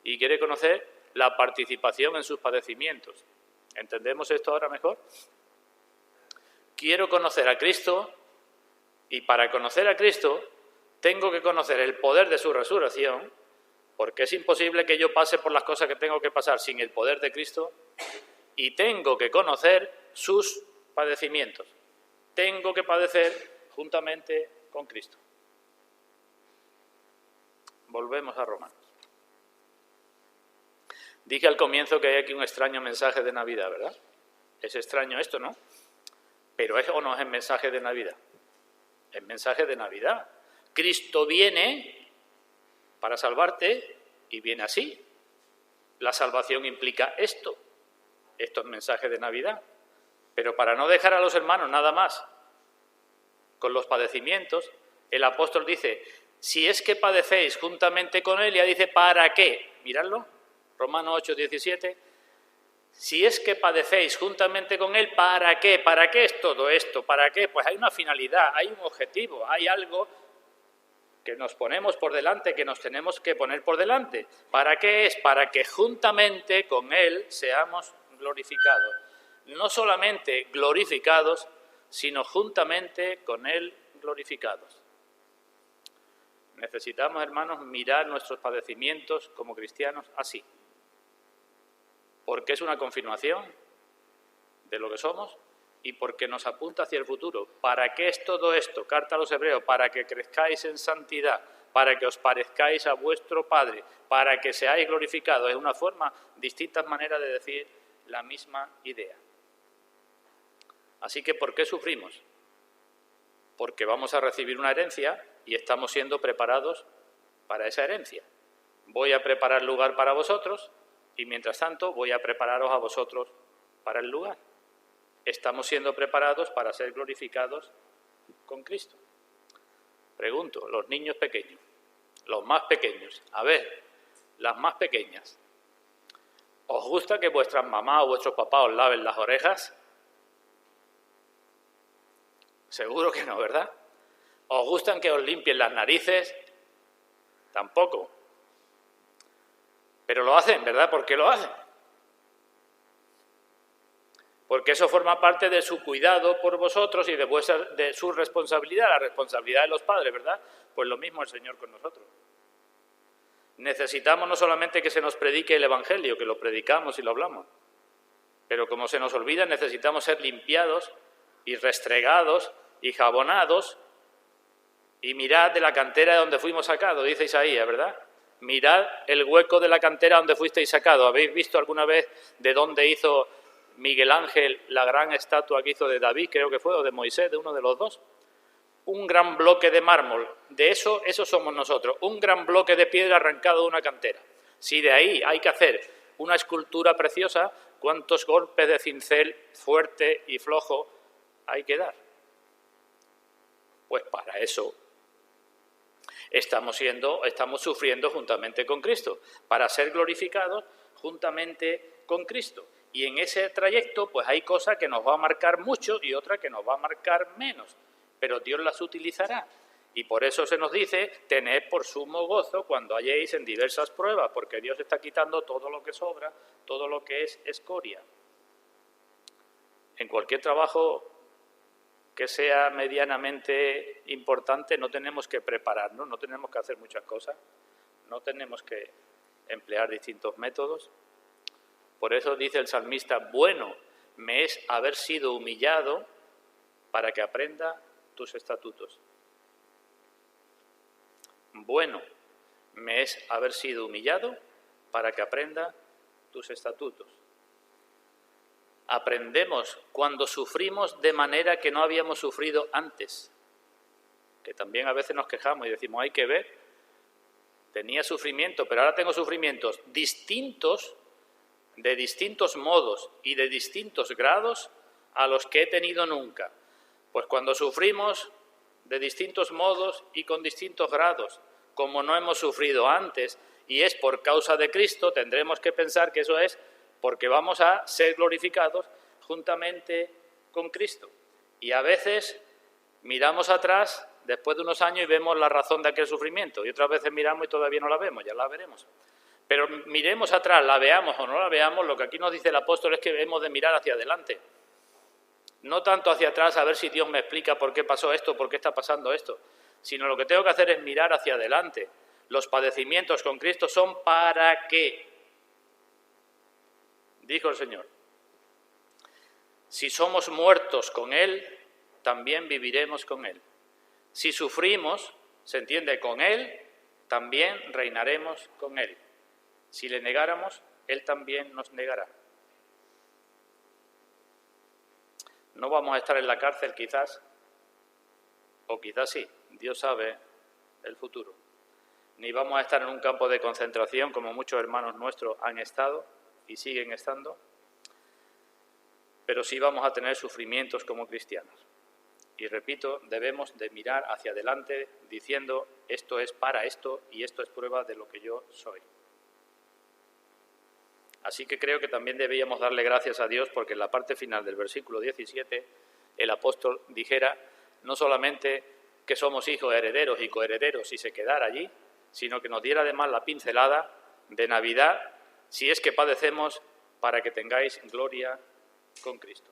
y quiere conocer la participación en sus padecimientos. ¿Entendemos esto ahora mejor? Quiero conocer a Cristo y para conocer a Cristo tengo que conocer el poder de su resurrección, porque es imposible que yo pase por las cosas que tengo que pasar sin el poder de Cristo, y tengo que conocer sus padecimientos. Tengo que padecer juntamente con Cristo. Volvemos a Romanos. Dije al comienzo que hay aquí un extraño mensaje de Navidad, ¿verdad? Es extraño esto, ¿no? Pero ¿es o no es el mensaje de Navidad? Es mensaje de Navidad. Cristo viene para salvarte y viene así. La salvación implica esto. Esto es mensaje de Navidad. Pero para no dejar a los hermanos nada más con los padecimientos, el apóstol dice, si es que padecéis juntamente con él, ya dice, ¿para qué? Miradlo, Romanos 8, 17. Si es que padecéis juntamente con él, ¿para qué? ¿Para qué es todo esto? ¿Para qué? Pues hay una finalidad, hay un objetivo, hay algo que nos ponemos por delante, que nos tenemos que poner por delante. ¿Para qué es? Para que juntamente con él seamos glorificados. No solamente glorificados, sino juntamente con él glorificados. Necesitamos, hermanos, mirar nuestros padecimientos como cristianos así. Porque es una confirmación de lo que somos y porque nos apunta hacia el futuro. ¿Para qué es todo esto? Carta a los Hebreos, para que crezcáis en santidad, para que os parezcáis a vuestro Padre, para que seáis glorificados. Es una forma, distintas maneras de decir la misma idea. Así que, ¿por qué sufrimos? Porque vamos a recibir una herencia y estamos siendo preparados para esa herencia. Voy a preparar lugar para vosotros y, mientras tanto, voy a prepararos a vosotros para el lugar. Estamos siendo preparados para ser glorificados con Cristo. Pregunto, los niños pequeños, los más pequeños, a ver, las más pequeñas, ¿os gusta que vuestras mamás o vuestros papás os laven las orejas? Seguro que no, ¿verdad? ¿Os gustan que os limpien las narices? Tampoco. Pero lo hacen, ¿verdad? ¿Por qué lo hacen? Porque eso forma parte de su cuidado por vosotros y de su responsabilidad, la responsabilidad de los padres, ¿verdad? Pues lo mismo el Señor con nosotros. Necesitamos no solamente que se nos predique el Evangelio, que lo predicamos y lo hablamos, pero como se nos olvida, necesitamos ser limpiados y restregados y jabonados. Y mirad de la cantera de donde fuimos sacados, dice Isaías, ¿verdad? Mirad el hueco de la cantera donde fuisteis sacados. ¿Habéis visto alguna vez de dónde hizo Miguel Ángel la gran estatua que hizo de David, creo que fue, o de Moisés, de uno de los dos? Un gran bloque de mármol. De eso somos nosotros. Un gran bloque de piedra arrancado de una cantera. Si de ahí hay que hacer una escultura preciosa, ¿cuántos golpes de cincel fuerte y flojo hay que dar? Pues para eso estamos sufriendo juntamente con Cristo, para ser glorificados juntamente con Cristo. Y en ese trayecto pues hay cosas que nos va a marcar mucho y otras que nos va a marcar menos, pero Dios las utilizará. Y por eso se nos dice, tened por sumo gozo cuando halléis en diversas pruebas, porque Dios está quitando todo lo que sobra, todo lo que es escoria. En cualquier trabajo que sea medianamente importante, no tenemos que prepararnos, no tenemos que hacer muchas cosas, no tenemos que emplear distintos métodos. Por eso dice el salmista, bueno me es haber sido humillado para que aprenda tus estatutos. Bueno me es haber sido humillado para que aprenda tus estatutos. Aprendemos cuando sufrimos de manera que no habíamos sufrido antes, que también a veces nos quejamos y decimos, hay que ver, tenía sufrimiento, pero ahora tengo sufrimientos distintos, de distintos modos y de distintos grados a los que he tenido nunca. Pues cuando sufrimos de distintos modos y con distintos grados, como no hemos sufrido antes y es por causa de Cristo, tendremos que pensar que eso es porque vamos a ser glorificados juntamente con Cristo. Y a veces miramos atrás, después de unos años, y vemos la razón de aquel sufrimiento. Y otras veces miramos y todavía no la vemos, ya la veremos. Pero miremos atrás, la veamos o no la veamos, lo que aquí nos dice el apóstol es que hemos de mirar hacia adelante. No tanto hacia atrás a ver si Dios me explica por qué pasó esto, por qué está pasando esto, sino lo que tengo que hacer es mirar hacia adelante. Los padecimientos con Cristo son para qué. Dijo el Señor, si somos muertos con Él, también viviremos con Él. Si sufrimos, se entiende, con Él, también reinaremos con Él. Si le negáramos, Él también nos negará. No vamos a estar en la cárcel quizás, o quizás sí, Dios sabe el futuro. Ni vamos a estar en un campo de concentración como muchos hermanos nuestros han estado y siguen estando, pero sí vamos a tener sufrimientos como cristianos. Y repito, debemos de mirar hacia adelante diciendo esto es para esto y esto es prueba de lo que yo soy. Así que creo que también deberíamos darle gracias a Dios porque en la parte final del versículo 17 el apóstol dijera no solamente que somos hijos herederos y coherederos y se quedara allí, sino que nos diera además la pincelada de Navidad, si es que padecemos, para que tengáis gloria con Cristo.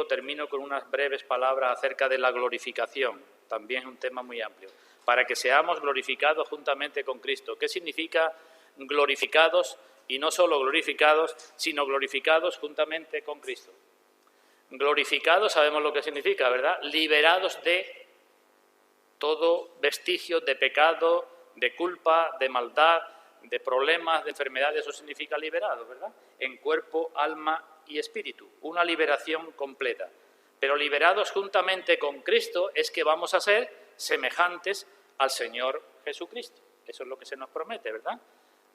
Termino con unas breves palabras acerca de la glorificación, también es un tema muy amplio, para que seamos glorificados juntamente con Cristo. ¿Qué significa glorificados? Y no solo glorificados, sino glorificados juntamente con Cristo. Glorificados sabemos lo que significa, ¿verdad? Liberados de todo vestigio de pecado, de culpa, de maldad, de problemas, de enfermedades, eso significa liberado, ¿verdad? En cuerpo, alma y espíritu, una liberación completa. Pero liberados juntamente con Cristo es que vamos a ser semejantes al Señor Jesucristo. Eso es lo que se nos promete, ¿verdad?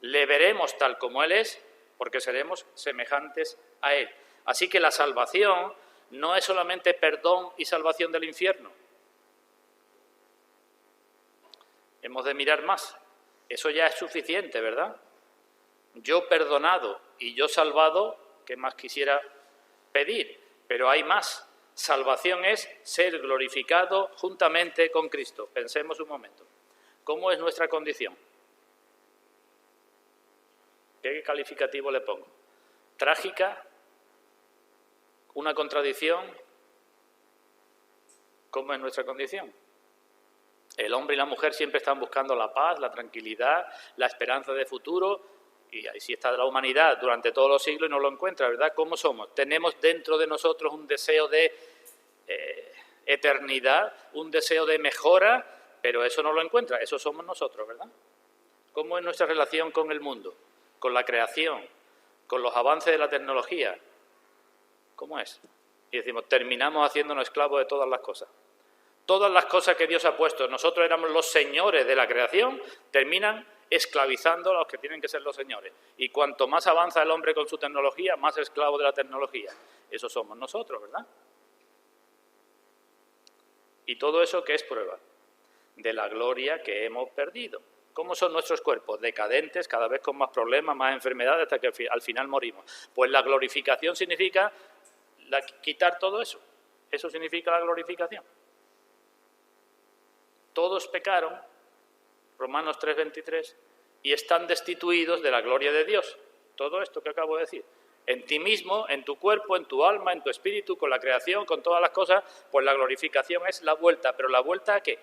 Le veremos tal como Él es, porque seremos semejantes a Él. Así que la salvación no es solamente perdón y salvación del infierno. Hemos de mirar más. Eso ya es suficiente, ¿verdad? Yo perdonado y yo salvado, ¿qué más quisiera pedir? Pero hay más. Salvación es ser glorificado juntamente con Cristo. Pensemos un momento. ¿Cómo es nuestra condición? ¿Qué calificativo le pongo? ¿Trágica? ¿Una contradicción? ¿Cómo es nuestra condición? El hombre y la mujer siempre están buscando la paz, la tranquilidad, la esperanza de futuro, y ahí sí está la humanidad durante todos los siglos y no lo encuentra, ¿verdad? ¿Cómo somos? Tenemos dentro de nosotros un deseo de eternidad, un deseo de mejora, pero eso no lo encuentra, eso somos nosotros, ¿verdad? ¿Cómo es nuestra relación con el mundo, con la creación, con los avances de la tecnología? ¿Cómo es? Y decimos, terminamos haciéndonos esclavos de todas las cosas. Todas las cosas que Dios ha puesto, nosotros éramos los señores de la creación, terminan esclavizando a los que tienen que ser los señores. Y cuanto más avanza el hombre con su tecnología, más esclavo de la tecnología. Eso somos nosotros, ¿verdad? Y todo eso, ¿qué es prueba? De la gloria que hemos perdido. ¿Cómo son nuestros cuerpos? Decadentes, cada vez con más problemas, más enfermedades, hasta que al final morimos. Pues la glorificación significa quitar todo eso. Eso significa la glorificación. Todos pecaron, Romanos 3:23, y están destituidos de la gloria de Dios. Todo esto que acabo de decir. En ti mismo, en tu cuerpo, en tu alma, en tu espíritu, con la creación, con todas las cosas, pues la glorificación es la vuelta. ¿Pero la vuelta a qué?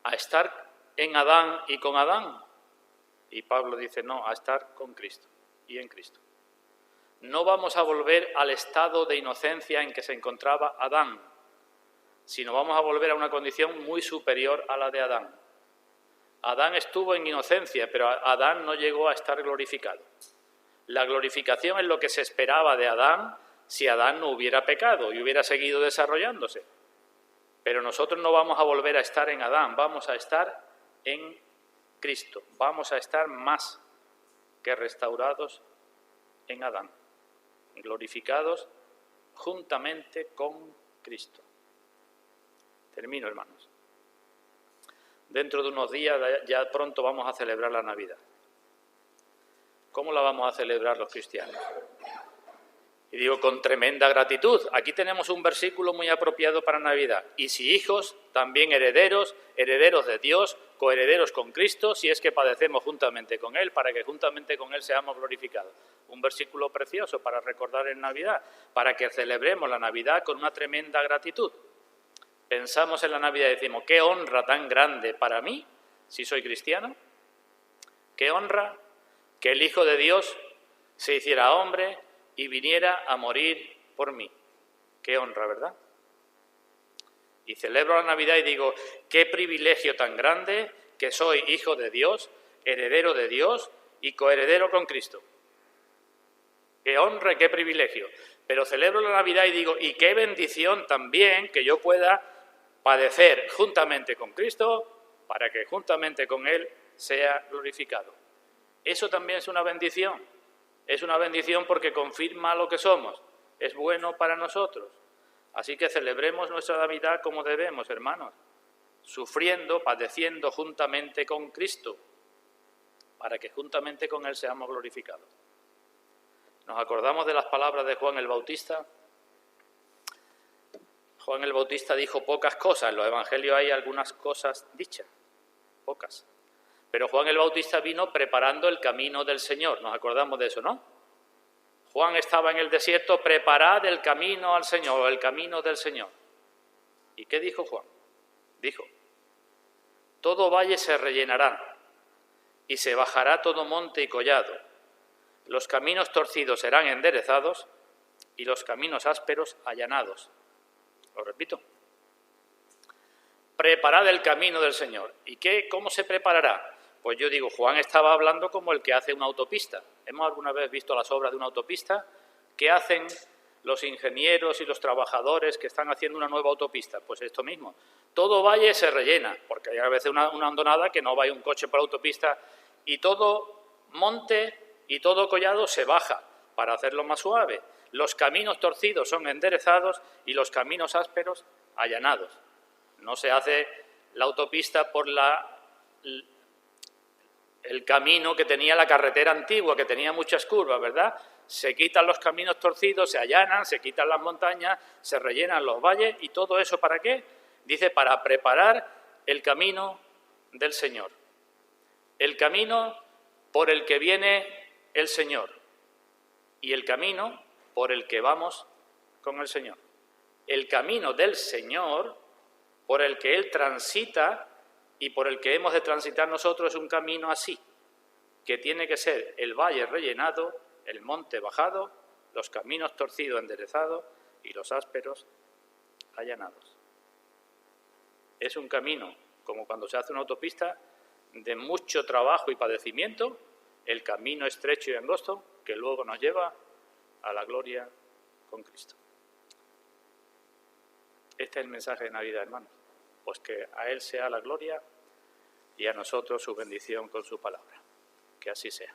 A estar en Adán y con Adán. Y Pablo dice, no, a estar con Cristo y en Cristo. No vamos a volver al estado de inocencia en que se encontraba Adán, sino vamos a volver a una condición muy superior a la de Adán. Adán estuvo en inocencia, pero Adán no llegó a estar glorificado. La glorificación es lo que se esperaba de Adán si Adán no hubiera pecado y hubiera seguido desarrollándose. Pero nosotros no vamos a volver a estar en Adán, vamos a estar en Cristo. Vamos a estar más que restaurados en Adán, glorificados juntamente con Cristo. Termino, hermanos. Dentro de unos días, ya pronto vamos a celebrar la Navidad. ¿Cómo la vamos a celebrar los cristianos? Y digo, con tremenda gratitud. Aquí tenemos un versículo muy apropiado para Navidad. Y si hijos, también herederos, herederos de Dios, coherederos con Cristo, si es que padecemos juntamente con Él, para que juntamente con Él seamos glorificados. Un versículo precioso para recordar en Navidad, para que celebremos la Navidad con una tremenda gratitud. Pensamos en la Navidad y decimos, qué honra tan grande para mí, si soy cristiano. Qué honra que el Hijo de Dios se hiciera hombre y viniera a morir por mí. Qué honra, ¿verdad? Y celebro la Navidad y digo, qué privilegio tan grande que soy hijo de Dios, heredero de Dios y coheredero con Cristo. Qué honra y qué privilegio. Pero celebro la Navidad y digo, y qué bendición también que yo pueda padecer juntamente con Cristo para que juntamente con Él sea glorificado. Eso también es una bendición. Es una bendición porque confirma lo que somos. Es bueno para nosotros. Así que celebremos nuestra Navidad como debemos, hermanos. Sufriendo, padeciendo juntamente con Cristo, para que juntamente con Él seamos glorificados. ¿Nos acordamos de las palabras de Juan el Bautista? Juan el Bautista dijo pocas cosas. En los evangelios hay algunas cosas dichas, pocas. Pero Juan el Bautista vino preparando el camino del Señor. ¿Nos acordamos de eso, no? Juan estaba en el desierto, preparad el camino al Señor, el camino del Señor. ¿Y qué dijo Juan? Dijo, todo valle se rellenará y se bajará todo monte y collado. Los caminos torcidos serán enderezados y los caminos ásperos allanados. Lo repito. Preparad el camino del Señor. ¿Y cómo se preparará? Pues yo digo, Juan estaba hablando como el que hace una autopista. ¿Hemos alguna vez visto las obras de una autopista? ¿Qué hacen los ingenieros y los trabajadores que están haciendo una nueva autopista? Pues esto mismo. Todo valle se rellena, porque hay a veces una hondonada que no va un coche por autopista, y todo monte y todo collado se baja para hacerlo más suave. Los caminos torcidos son enderezados y los caminos ásperos allanados. No se hace la autopista por el camino que tenía la carretera antigua, que tenía muchas curvas, ¿verdad? Se quitan los caminos torcidos, se allanan, se quitan las montañas, se rellenan los valles, y todo eso ¿para qué? Dice, para preparar el camino del Señor. el camino por el que viene el Señor y el camino por el que vamos con el Señor. El camino del Señor por el que Él transita y por el que hemos de transitar nosotros es un camino así, que tiene que ser el valle rellenado, el monte bajado, los caminos torcidos enderezados y los ásperos allanados. Es un camino, como cuando se hace una autopista, de mucho trabajo y padecimiento, el camino estrecho y angosto que luego nos lleva a la gloria con Cristo. Este es el mensaje de Navidad, hermanos. Pues que a Él sea la gloria y a nosotros su bendición con su palabra. Que así sea.